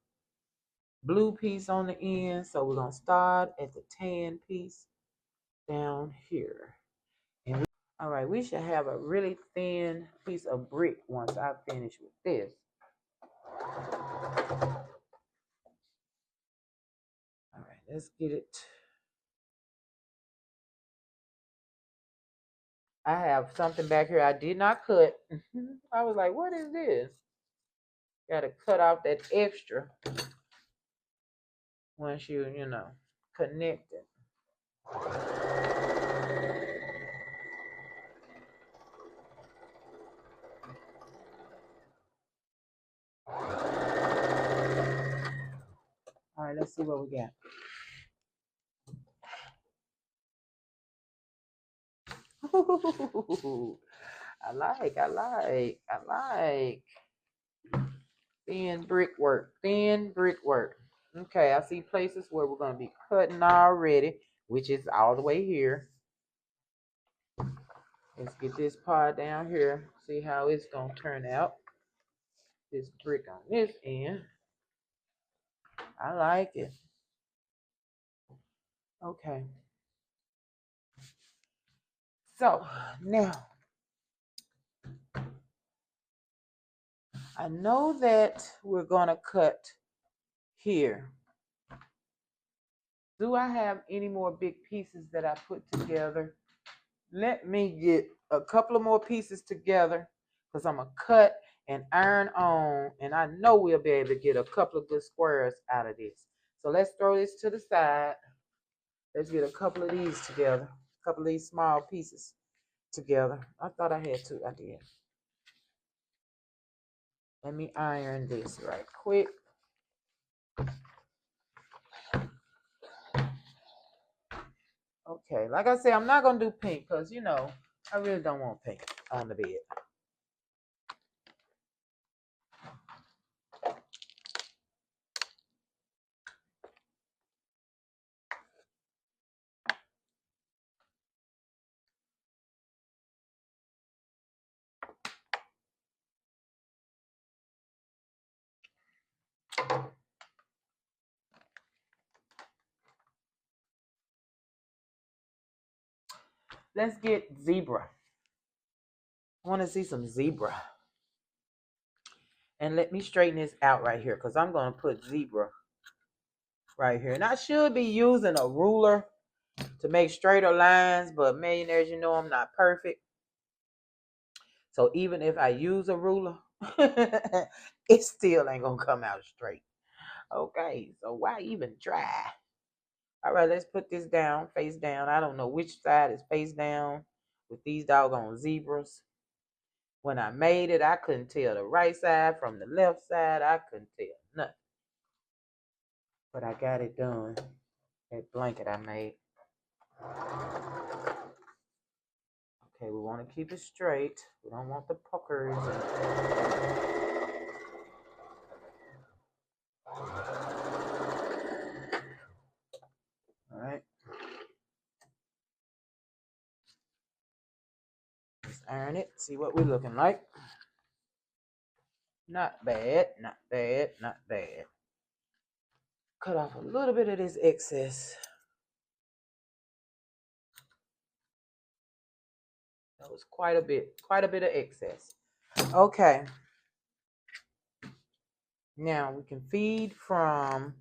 blue piece on the end. So we're going to start at the tan piece down here. And all right, we should have a really thin piece of brick once I finish with this. All right, let's get it. I have something back here I did not cut. I was like, what is this? Got to cut off that extra once you connect it. All right, let's see what we got. I like thin brickwork. Okay, I see places where we're going to be cutting already, which is all the way here. Let's get this part down here, see how it's going to turn out. This brick on this end. I like it. Okay. So, now, I know that we're going to cut here. Do I have any more big pieces that I put together? Let me get a couple of more pieces together because I'm going to cut and iron on, and I know we'll be able to get a couple of good squares out of this. So let's throw this to the side. Let's get a couple of these together, a couple of these small pieces together. I thought I had two. I did. Let me iron this right quick. Okay, like I said, I'm not going to do pink because, I really don't want pink on the bed. Let's get zebra. I want to see some zebra. And let me straighten this out right here because I'm going to put zebra right here. And I should be using a ruler to make straighter lines, but millionaires, I'm not perfect. So even if I use a ruler, it still ain't going to come out straight. Okay, so why even try? All right, let's put this down, face down. I don't know which side is face down with these doggone zebras. When I made it, I couldn't tell the right side from the left side. I couldn't tell nothing. But I got it done. That blanket I made. Okay, we want to keep it straight. We don't want the puckers. All right. Let's iron iron it. See what we're looking like. Not bad, not bad, not bad. Cut off a little bit of this excess. That was quite a bit of excess. Okay. Now we can feed from,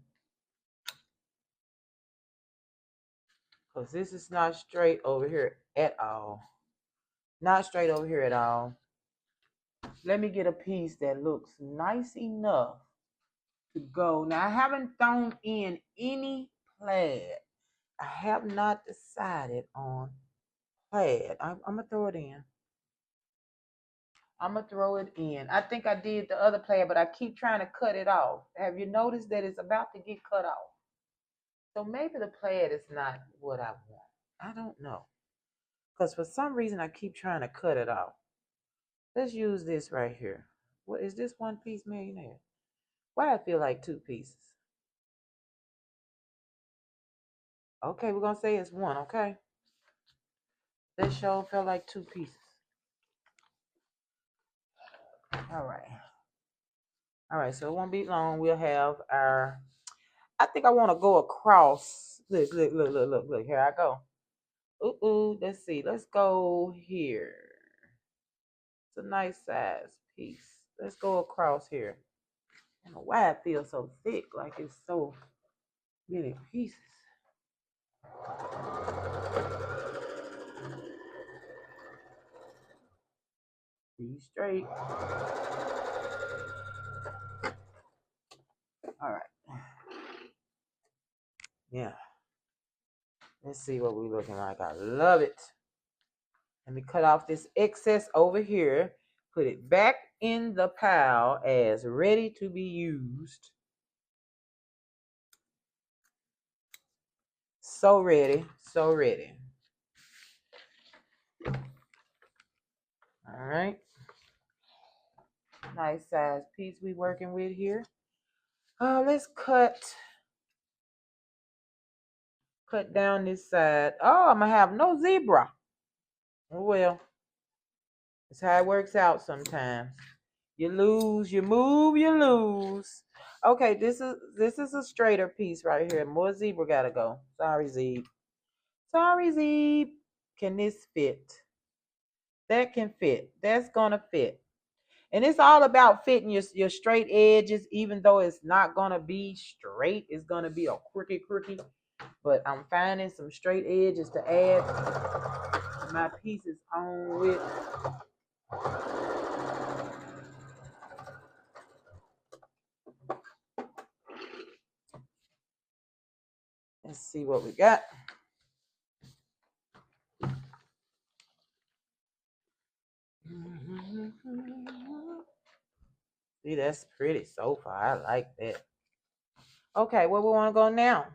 because this is not straight over here at all. Not straight over here at all. Let me get a piece that looks nice enough to go. Now I haven't thrown in any plaid. I have not decided on plaid. I'm gonna throw it in. I'm gonna throw it in. I think I did the other plaid, but I keep trying to cut it off. Have you noticed that it's about to get cut off? So maybe the plaid is not what I want. I don't know. Because for some reason I keep trying to cut it off. Let's use this right here. What is this, one piece millionaire? Why I feel like two pieces? Okay, we're gonna say it's one, okay? This show felt like two pieces. All right, so it won't be long. We'll have our, I think I want to go across. Look. Here I go. Ooh, let's see. Let's go here. It's a nice size piece. Let's go across here. I don't know why it feels so thick, like it's so many pieces. Be straight. All right. Yeah. Let's see what we're looking like. I love it. Let me cut off this excess over here. Put it back in the pile as ready to be used. So ready, so ready. All right. Nice size piece we working with here. Let's cut down this side. Oh, I'm gonna have no zebra. Oh well. That's how it works out sometimes. You lose, you move, you lose. Okay, this is a straighter piece right here. More zebra gotta go. Sorry, Zeb. Sorry, Zeb. Can this fit? That can fit. That's gonna fit. And it's all about fitting your straight edges, even though it's not gonna be straight. It's gonna be a crooked. But I'm finding some straight edges to add my pieces on with. Let's see what we got. See, that's pretty so far. I like that. Okay, where we want to go now?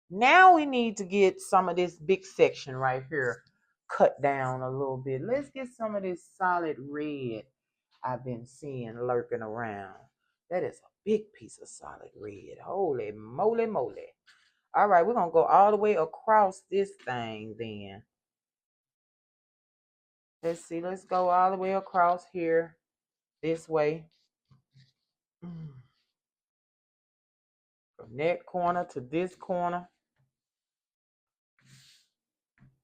Now we need to get some of this big section right here cut down a little bit. Let's get some of this solid red I've been seeing lurking around. That is a big piece of solid red. Holy moly. All right, we're going to go all the way across this thing then. Let's see. Let's go all the way across here this way. From that corner to this corner.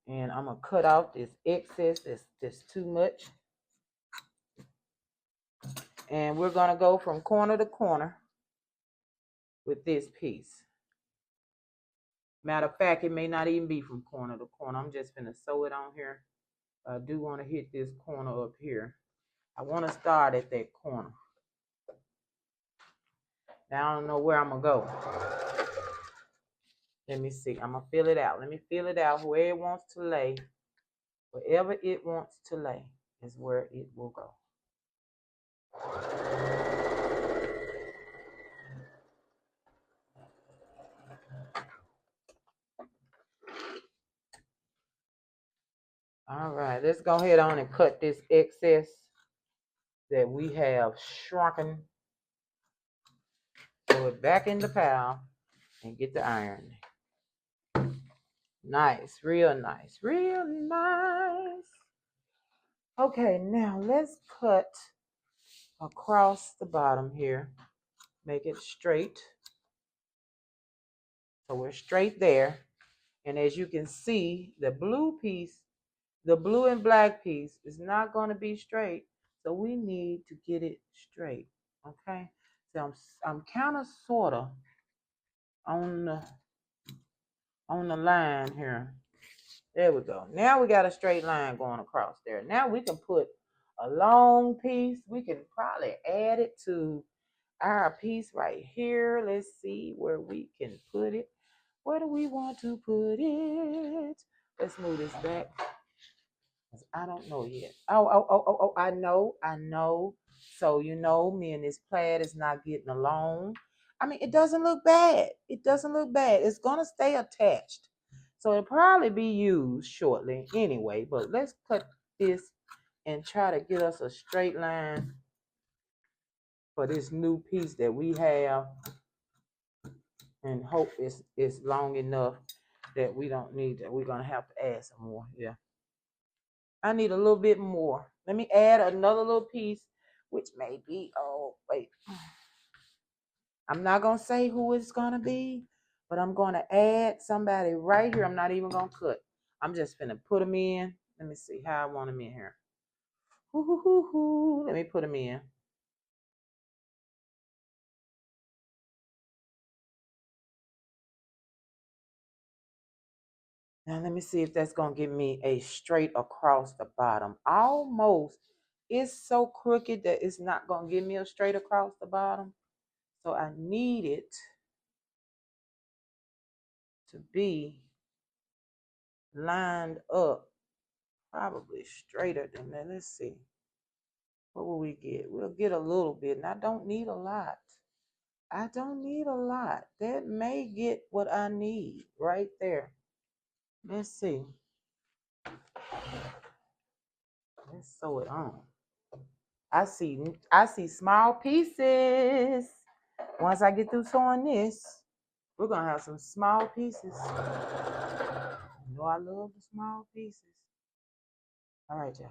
And I'm going to cut off this excess. That's too much. And we're going to go from corner to corner with this piece. Matter of fact, it may not even be from corner to corner. I'm just going to sew it on here. I do want to hit this corner up here. I want to start at that corner. Now I don't know where I'm going to go. Let me see. I'm going to fill it out. Let me fill it out where it wants to lay. Wherever it wants to lay is where it will go. All right, let's go ahead on and cut this excess that we have shrunken. Throw it back in the pile and get the iron. Nice, real nice, real nice. Okay, now let's cut across the bottom here. Make it straight. So we're straight there. And as you can see, the blue piece, the blue and black piece is not going to be straight. So we need to get it straight. Okay. So I'm kind of sort of on the line here. There we go. Now we got a straight line going across there. Now we can put a long piece. We can probably add it to our piece right here. Let's see where we can put it. Where do we want to put it? Let's move this back. I don't know yet. Oh, I know. So, me and this plaid is not getting along. I mean, it doesn't look bad. It doesn't look bad. It's going to stay attached. So it'll probably be used shortly anyway. But let's cut this and try to get us a straight line for this new piece that we have. And hope it's long enough that we don't need that. We're going to have to add some more. Yeah. I need a little bit more. Let me add another little piece, which may be, oh, wait. I'm not going to say who it's going to be, but I'm going to add somebody right here. I'm not even going to cut. I'm just going to put them in. Let me see how I want them in here. Let me put them in. Now, let me see if that's going to give me a straight across the bottom. Almost. It's so crooked that it's not going to give me a straight across the bottom. So I need it to be lined up probably straighter than that. Let's see. What will we get? We'll get a little bit. And I don't need a lot. I don't need a lot. That may get what I need right there. Let's see. Let's sew it on. I see small pieces. Once I get through sewing this, we're gonna have some small pieces. You know I love the small pieces. All right, y'all.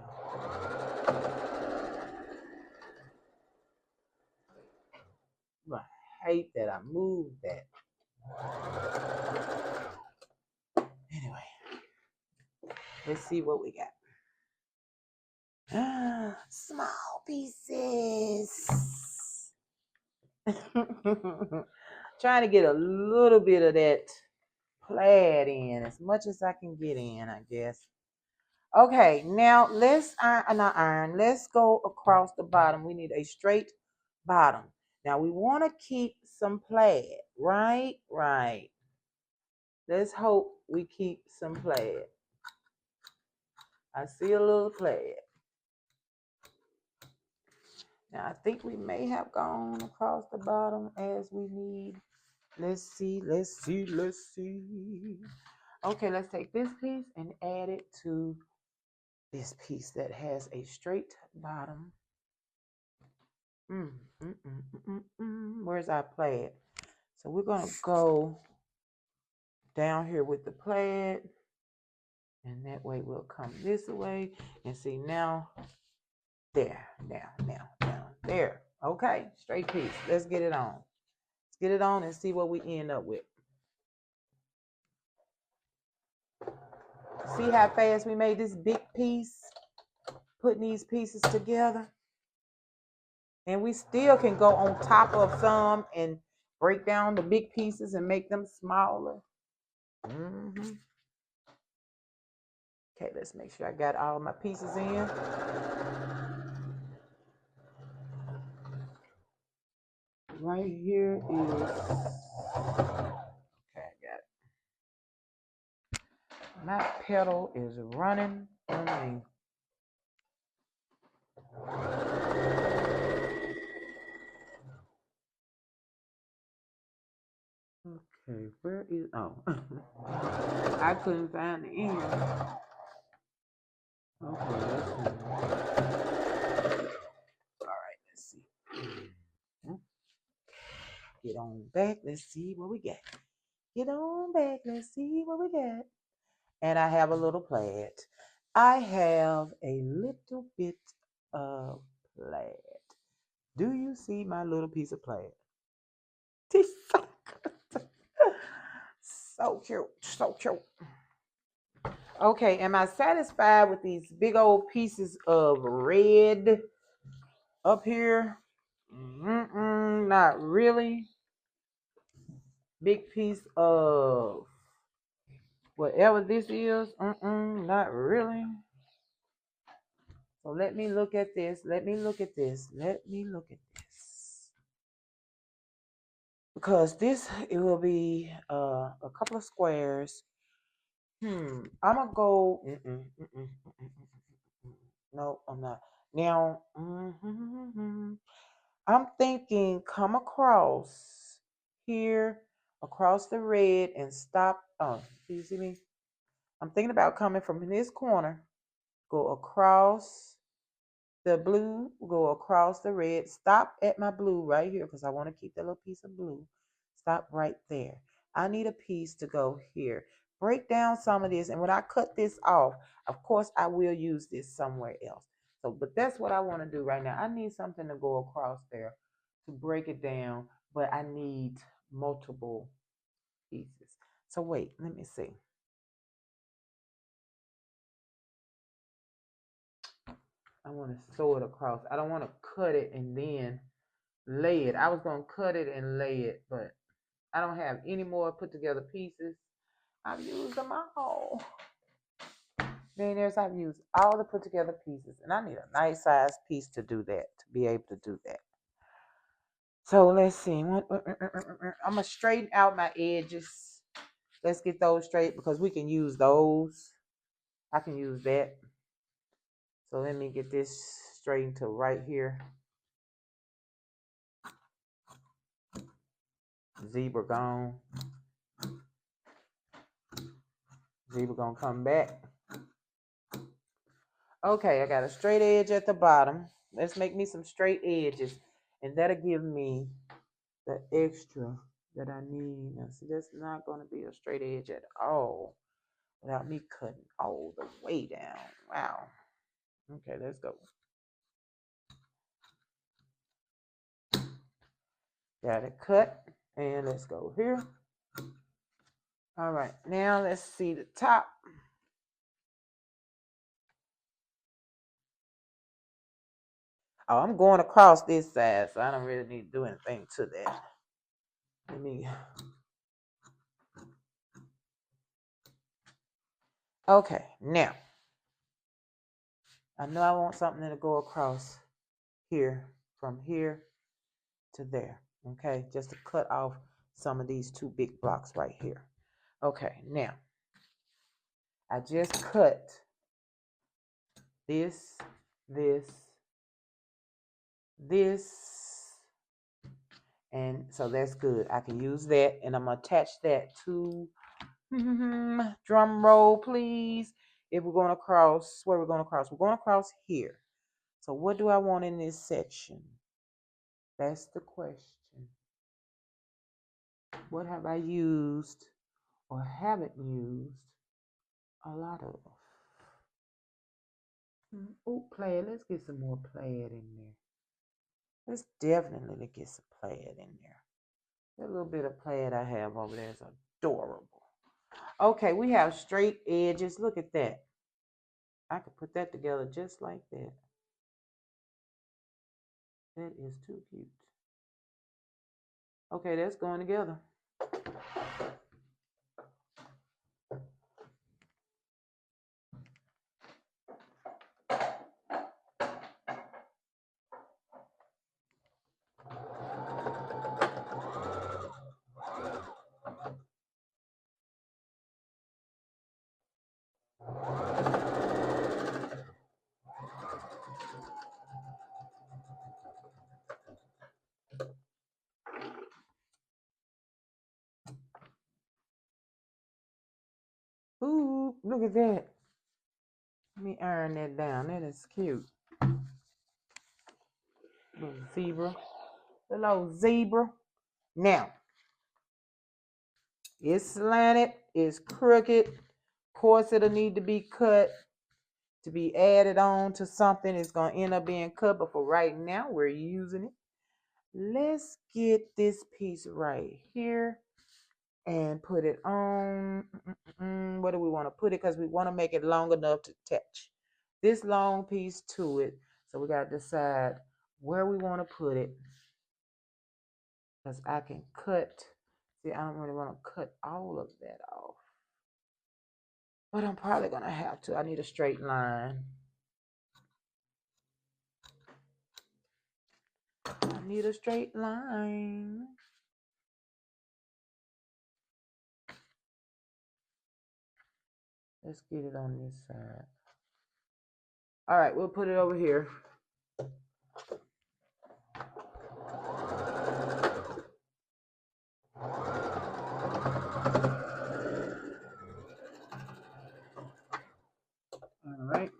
I hate that I moved that. Anyway, let's see what we got. Small pieces. Trying to get a little bit of that plaid in, as much as I can get in, I guess. Okay, now let's iron. Let's go across the bottom. We need a straight bottom. Now we want to keep some plaid, right? Right. Let's hope we keep some plaid. I see a little plaid. Now I think we may have gone across the bottom as we need. Let's see. Okay, let's take this piece and add it to this piece that has a straight bottom. Where's our plaid? So we're going to go down here with the plaid. And that way we'll come this way. And see now, there, there. Okay, straight piece. Let's get it on. Let's get it on and see what we end up with. See how fast we made this big piece? Putting these pieces together. And we still can go on top of some and break down the big pieces and make them smaller. Okay, let's make sure I got all my pieces in. Right here is, okay, I got it. My pedal is running on me. Okay, where is, oh, I couldn't find the end. Okay, let's see. All right, let's see. Get on back, let's see what we got. Get on back, let's see what we got. And I have a little plaid. I have a little bit of plaid. Do you see my little piece of plaid? It's so good. So cute. So cute. Okay, am I satisfied with these big old pieces of red up here? Not really. Big piece of whatever this is. Not really. So let me look at this. Let me look at this. Let me look at this. Because this, it will be a couple of squares. I'm gonna go. No, I'm not. Now, I'm thinking come across here, across the red, and stop. Oh, do you see me? I'm thinking about coming from this corner, go across the blue, go across the red, stop at my blue right here because I want to keep that little piece of blue. Stop right there. I need a piece to go here. Break down some of this, and when I cut this off, of course, I will use this somewhere else. So, but that's what I want to do right now. I need something to go across there to break it down, but I need multiple pieces. So wait, let me see. I want to sew it across. I don't want to cut it and then lay it. I was going to cut it and lay it, but I don't have any more put together pieces. I've used them all. Millionaires, I've used all the put together pieces, and I need a nice size piece to do that, to be able to do that. So let's see. I'm going to straighten out my edges. Let's get those straight because we can use those. I can use that. So let me get this straightened to right here. Zebra gone. Zebra gonna come back. Okay, I got a straight edge at the bottom. Let's make me some straight edges, and that'll give me the extra that I need. Now, see, that's not gonna be a straight edge at all without me cutting all the way down. Wow. Okay, let's go. Got it cut, and let's go here. All right, now let's see the top. Oh, I'm going across this side, so I don't really need to do anything to that. Let me. Okay, now I know I want something to go across here, from here to there. Okay, just to cut off some of these two big blocks right here. Okay, now I just cut this, this, this, and so that's good. I can use that, and I'm gonna attach that to drum roll, please. If we're going across, where we're going across? We're going across here. So what do I want in this section? That's the question. What have I used or haven't used a lot of? Oh, plaid. Let's get some more plaid in there. Let's definitely get some plaid in there. That little bit of plaid I have over there is adorable. Okay, we have straight edges. Look at that. I could put that together just like that. That is too cute. Okay, that's going together. Ooh, look at that. Let me iron that down. That is cute. Little zebra. The little zebra. Now, it's slanted, it's crooked. Of course, it'll need to be cut. to be added on to something. It's going to end up being cut, but for right now, we're using it. Let's get this piece right here and put it on. Where do we want to put it? Because we want to make it long enough to attach this long piece to it. So we got to decide where we want to put it. Because I can cut. See, I don't really want to cut all of that off. But I'm probably going to have to. I need a straight line. I need a straight line. Let's get it on this side. All right, we'll put it over here. All right.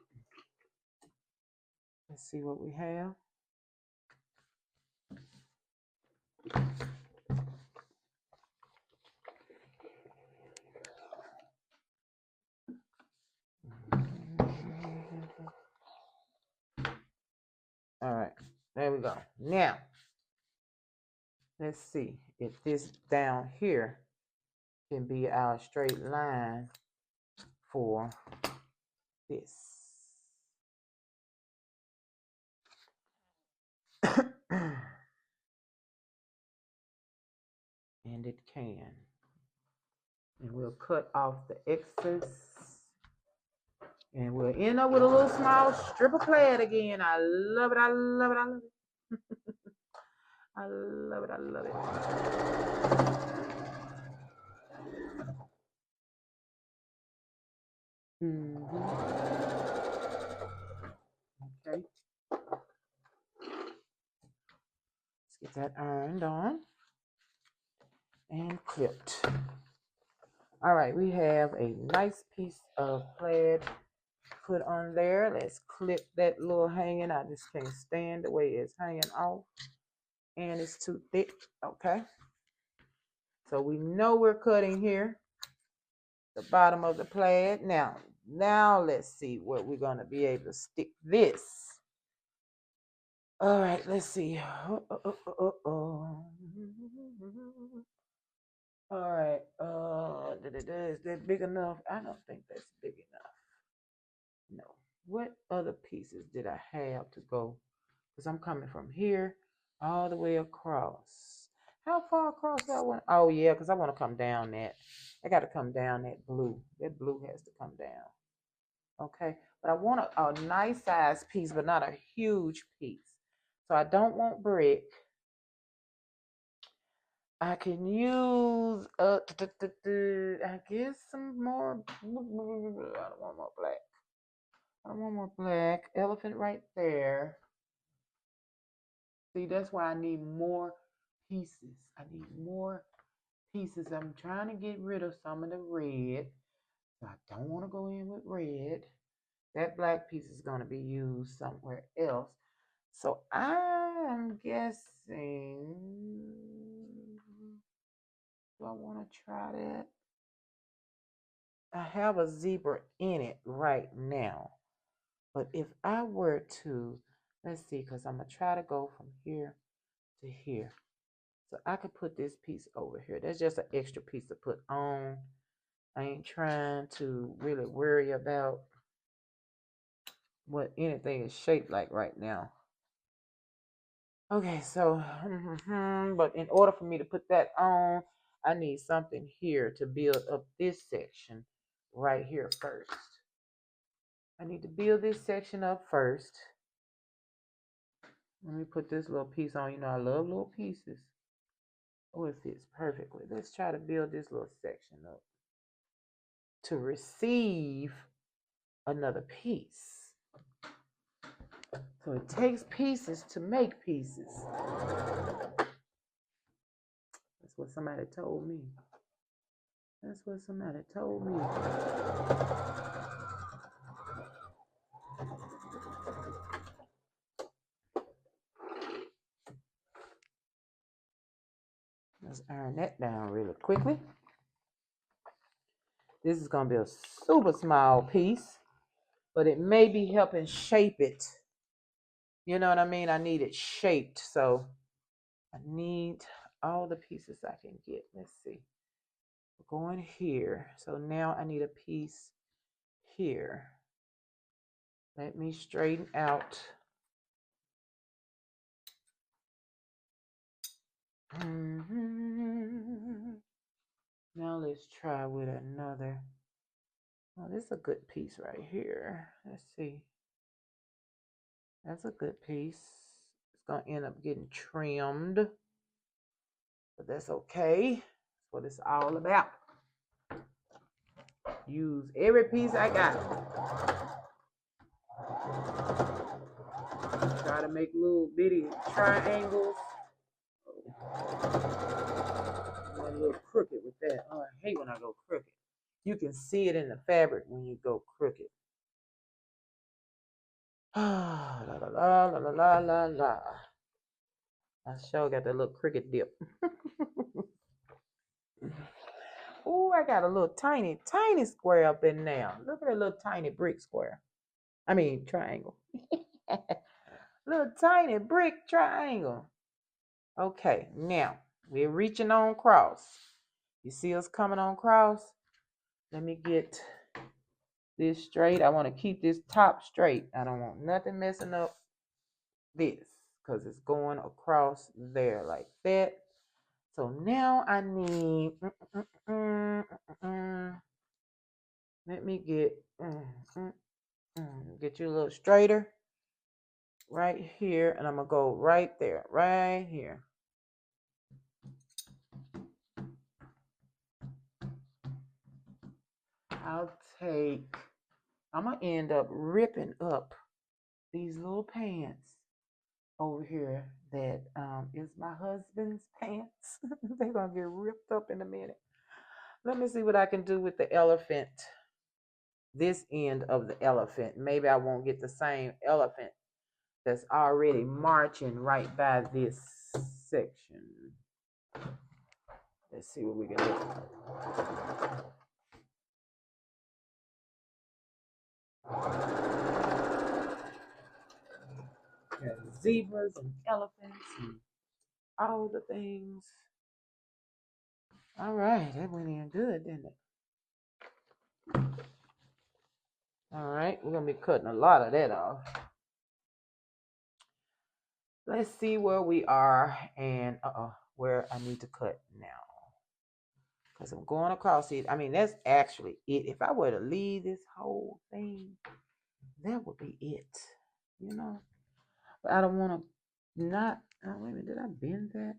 Let's see what we have. All right, there we go. Now, let's see if this down here can be our straight line for this. And it can. And we'll cut off the excess. And we'll end up with a little small strip of plaid again. I love it, I love it, I love it. I love it, I love it. Okay. Let's get that ironed on and clipped. All right, we have a nice piece of plaid put on there. Let's clip that little hanging. I just can't stand the way it's hanging off. And it's too thick. Okay. So we know we're cutting here. The bottom of the plaid. Now let's see what we're going to be able to stick this. All right, let's see. All right. Is that big enough? I don't think that's big enough. No. What other pieces did I have to go? Because I'm coming from here all the way across. How far across do I want? Oh, yeah, because I want to come down that. I got to come down that blue. That blue has to come down. Okay. But I want a nice size piece, but not a huge piece. So I don't want brick. I can use, I guess some more. I don't want more black. I don't want more black. Elephant right there. See, that's why I need more pieces. I need more pieces. I'm trying to get rid of some of the red. So I don't want to go in with red. That black piece is going to be used somewhere else. So I'm guessing, do I want to try that? I have a zebra in it right now. But if I were to, let's see, because I'm going to try to go from here to here. So I could put this piece over here. That's just an extra piece to put on. I ain't trying to really worry about what anything is shaped like right now. Okay, so, but in order for me to put that on, I need something here to build up this section right here first. I need to build this section up first. Let me put this little piece on. You know, I love little pieces. Oh, it fits perfectly. Let's try to build this little section up to receive another piece. So it takes pieces to make pieces. That's what somebody told me. That's what somebody told me. Let's iron that down really quickly. This is going to be a super small piece. but it may be helping shape it. You know what I mean? I need it shaped, so I need all the pieces I can get. Let's see. We're going here. So now I need a piece here. Let me straighten out. Now let's try with another. Oh, this is a good piece right here. Let's see. That's a good piece. It's going to end up getting trimmed, but that's okay. That's what it's all about. Use every piece I got. Try to make little bitty triangles. I'm a little crooked with that. Oh, I hate when I go crooked. You can see it in the fabric when you go crooked. Ah, la la la la la la la. I sure got that little cricket dip. Oh, I got a little tiny square up in there. Look at that little tiny brick square. I mean triangle. Little tiny brick triangle. Okay, now we're reaching on cross. You see us coming on cross? Let me get this straight. I want to keep this top straight. I don't want nothing messing up this because it's going across there like that. So now I need let me get you a little straighter right here, and I'm gonna go right there, right here. I'm gonna end up ripping up these little pants over here that is my husband's pants. They're gonna get ripped up in a minute. Let me see what I can do with the elephant. This end of the elephant. Maybe I won't get the same elephant that's already marching right by this section. Let's see what we can do. Got zebras and elephants and all the things. All right, that went in good, didn't it? All right, we're gonna be cutting a lot of that off. Let's see where we are and where I need to cut now. Because I'm going across it. I mean, that's actually it. If I were to leave this whole thing, that would be it. You know? But I don't want to not. Oh, wait a minute. Did I bend that?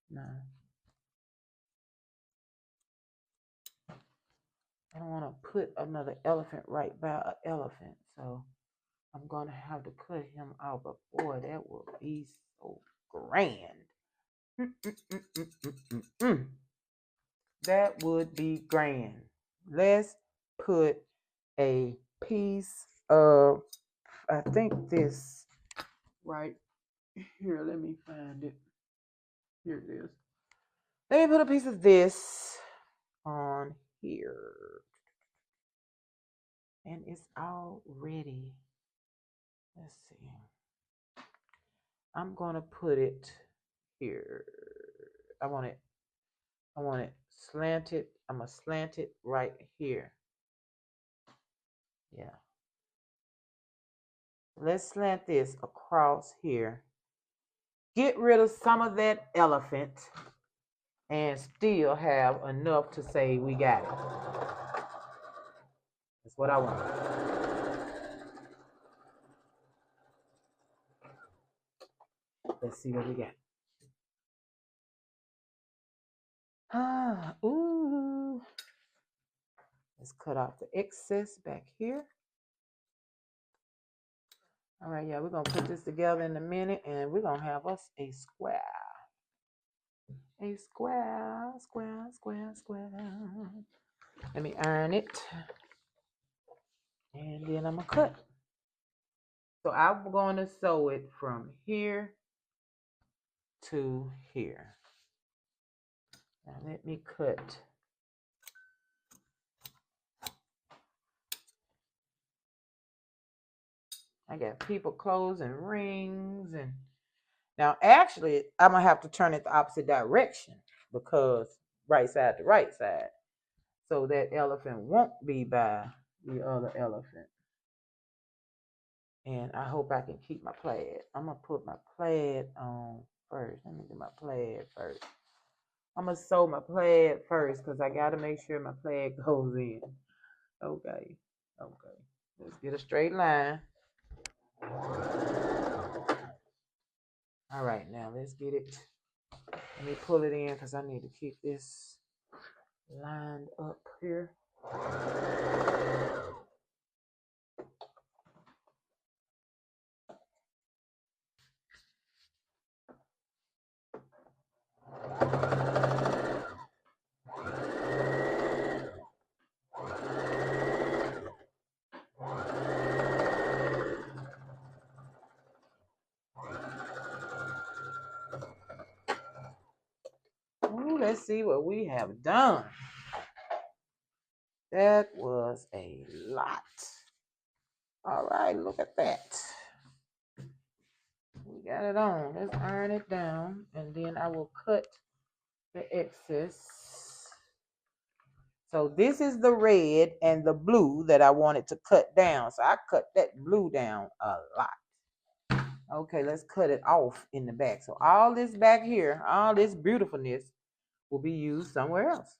No. I don't want to put another elephant right by an elephant. So I'm going to have to cut him out. But boy, that will be so grand. That would be grand. Let's put a piece of, I think this right here. Let me find it. Here it is. Let me put a piece of this on here. And it's all ready. Let's see. I'm going to put it here. I want it slanted. I'm going to slant it right here. Yeah. Let's slant this across here. Get rid of some of that elephant and still have enough to say we got it. That's what I want. Let's see what we got. Ooh. Let's cut off the excess back here. All right, yeah, we're going to put this together in a minute, and we're going to have us a square. A square, square, square, square. Let me iron it. And then I'm going to cut. So I'm going to sew it from here to here. Now let me cut. I got people clothes and rings. And now actually I'm gonna have to turn it the opposite direction, because right side to right side, so that elephant won't be by the other elephant. And I hope I can keep my plaid. I'm gonna put my plaid on first. Let me do my plaid first. I'm gonna sew my plaid first because I gotta make sure my plaid goes in. Okay. Okay. Let's get a straight line. All right, now let's get it. Let me pull it in because I need to keep this lined up here. Ooh, let's see what we have done. That was a lot. All right, look at that. We got it on. Let's iron it down, and then I will cut the excess. So this is the red and the blue that I wanted to cut down. So I cut that blue down a lot. Okay, let's cut it off in the back. So all this back here, all this beautifulness will be used somewhere else.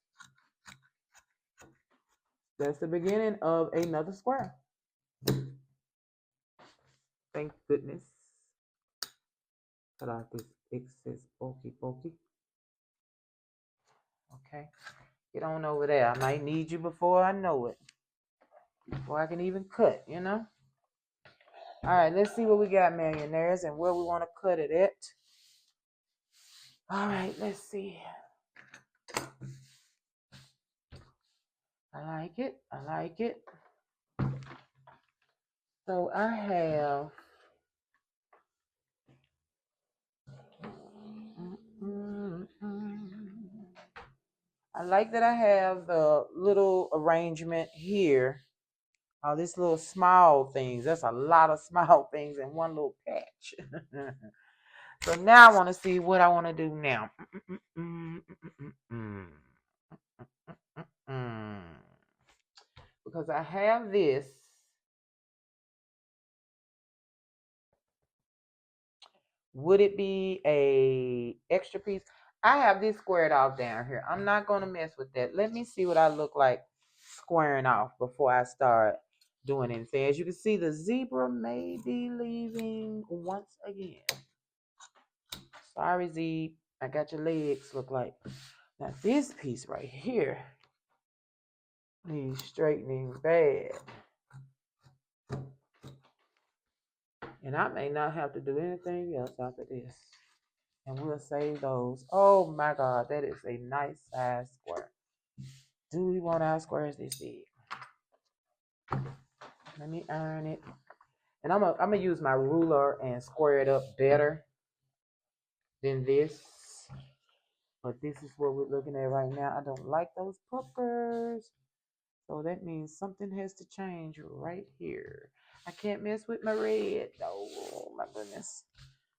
That's the beginning of another square. Thank goodness. Cut off this excess bulky. Okay. Get on over there. I might need you before I know it. Before I can even cut, you know? All right, let's see what we got, millionaires, and where we want to cut it at. All right, let's see. I like it. I like it. So I have... I like that I have the little arrangement here. Oh, this little small things. That's a lot of small things in one little patch. So now I want to see what I want to do now. Because I have this. Would it be a extra piece? I have this squared off down here. I'm not going to mess with that. Let me see what I look like squaring off before I start doing anything. As you can see, the zebra may be leaving once again. Sorry, Zeb. I got your legs look like. Now this piece right here needs straightening bad. And I may not have to do anything else after this. And we'll save those. Oh my God, that is a nice size square. Do we want our squares this big? Let me iron it. And I'm gonna use my ruler and square it up better than this. But this is what we're looking at right now. I don't like those puckers. So that means something has to change right here. I can't mess with my red. Oh my goodness.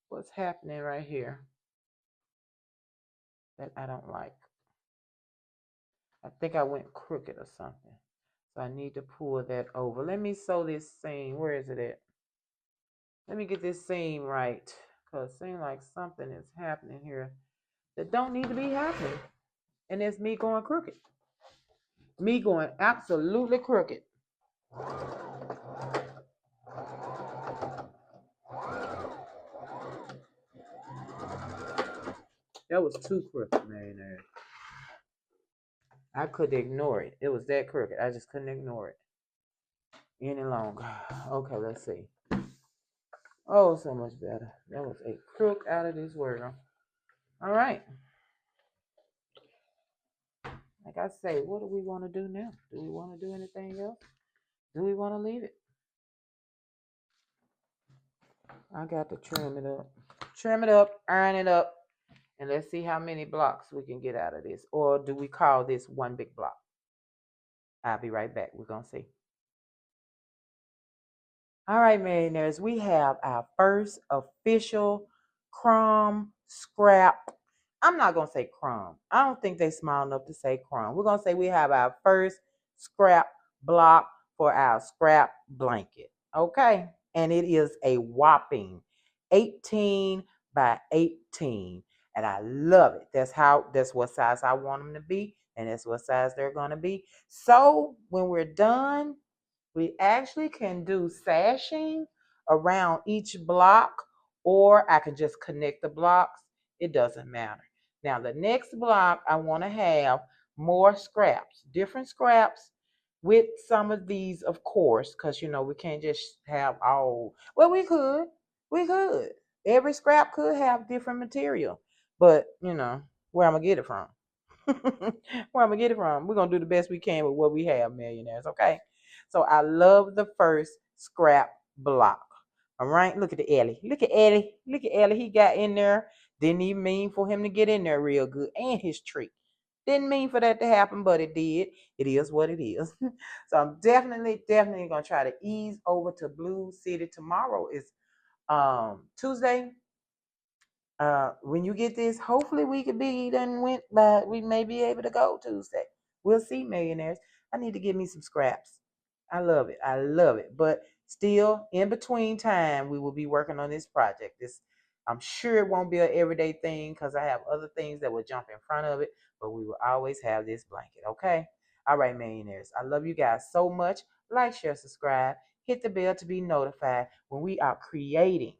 What's happening right here that I don't like? I think I went crooked or something. So I need to pull that over. Let me sew this seam. Where is it at? Let me get this seam right. Because it seems like something is happening here that don't need to be happening. And it's me going crooked. Me going absolutely crooked. That was too crooked, man. I couldn't ignore it. It was that crooked. I just couldn't ignore it any longer. Okay, let's see. Oh, so much better. That was a crook out of this world. All right. Like I say, what do we want to do now? Do we want to do anything else? Do we want to leave it? I got to trim it up. Trim it up, iron it up, and let's see how many blocks we can get out of this. Or do we call this one big block? I'll be right back. We're going to see. All right, millionaires, we have our first official crumb scrap. I'm not going to say crumb. I don't think they small enough to say crumb. We're going to say we have our first scrap block for our scrap blanket. Okay? And it is a whopping 18 by 18. And I love it. That's what size I want them to be. And that's what size they're going to be. So when we're done, we actually can do sashing around each block, or I can just connect the blocks. It doesn't matter. Now, the next block, I want to have more scraps, different scraps with some of these, of course, because, we can't just have all. Well, we could. We could. Every scrap could have different material, but, where I'm going to get it from? Where I'm gonna get it from? We're gonna do the best we can with what we have, millionaires. Okay. So I love the first scrap block. All right. Look at the Ellie. Look at Ellie. Look at Ellie. He got in there. Didn't even mean for him to get in there real good. And his tree. Didn't mean for that to happen, but it did. It is what it is. So I'm definitely gonna try to ease over to Blue City. Tomorrow is Tuesday. When you get this, hopefully we could be done went by. We may be able to go Tuesday. We'll see, millionaires. I need to give me some scraps. I love it. I love it. But still, in between time, we will be working on this project. I'm sure it won't be an everyday thing because I have other things that will jump in front of it. But we will always have this blanket. Okay. All right, millionaires. I love you guys so much. Like, share, subscribe. Hit the bell to be notified when we are creating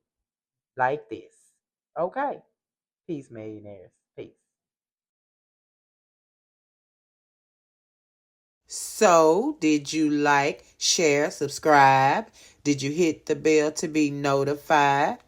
like this. Okay. Peace, millionaires. Peace. So, did you like, share, subscribe? Did you hit the bell to be notified?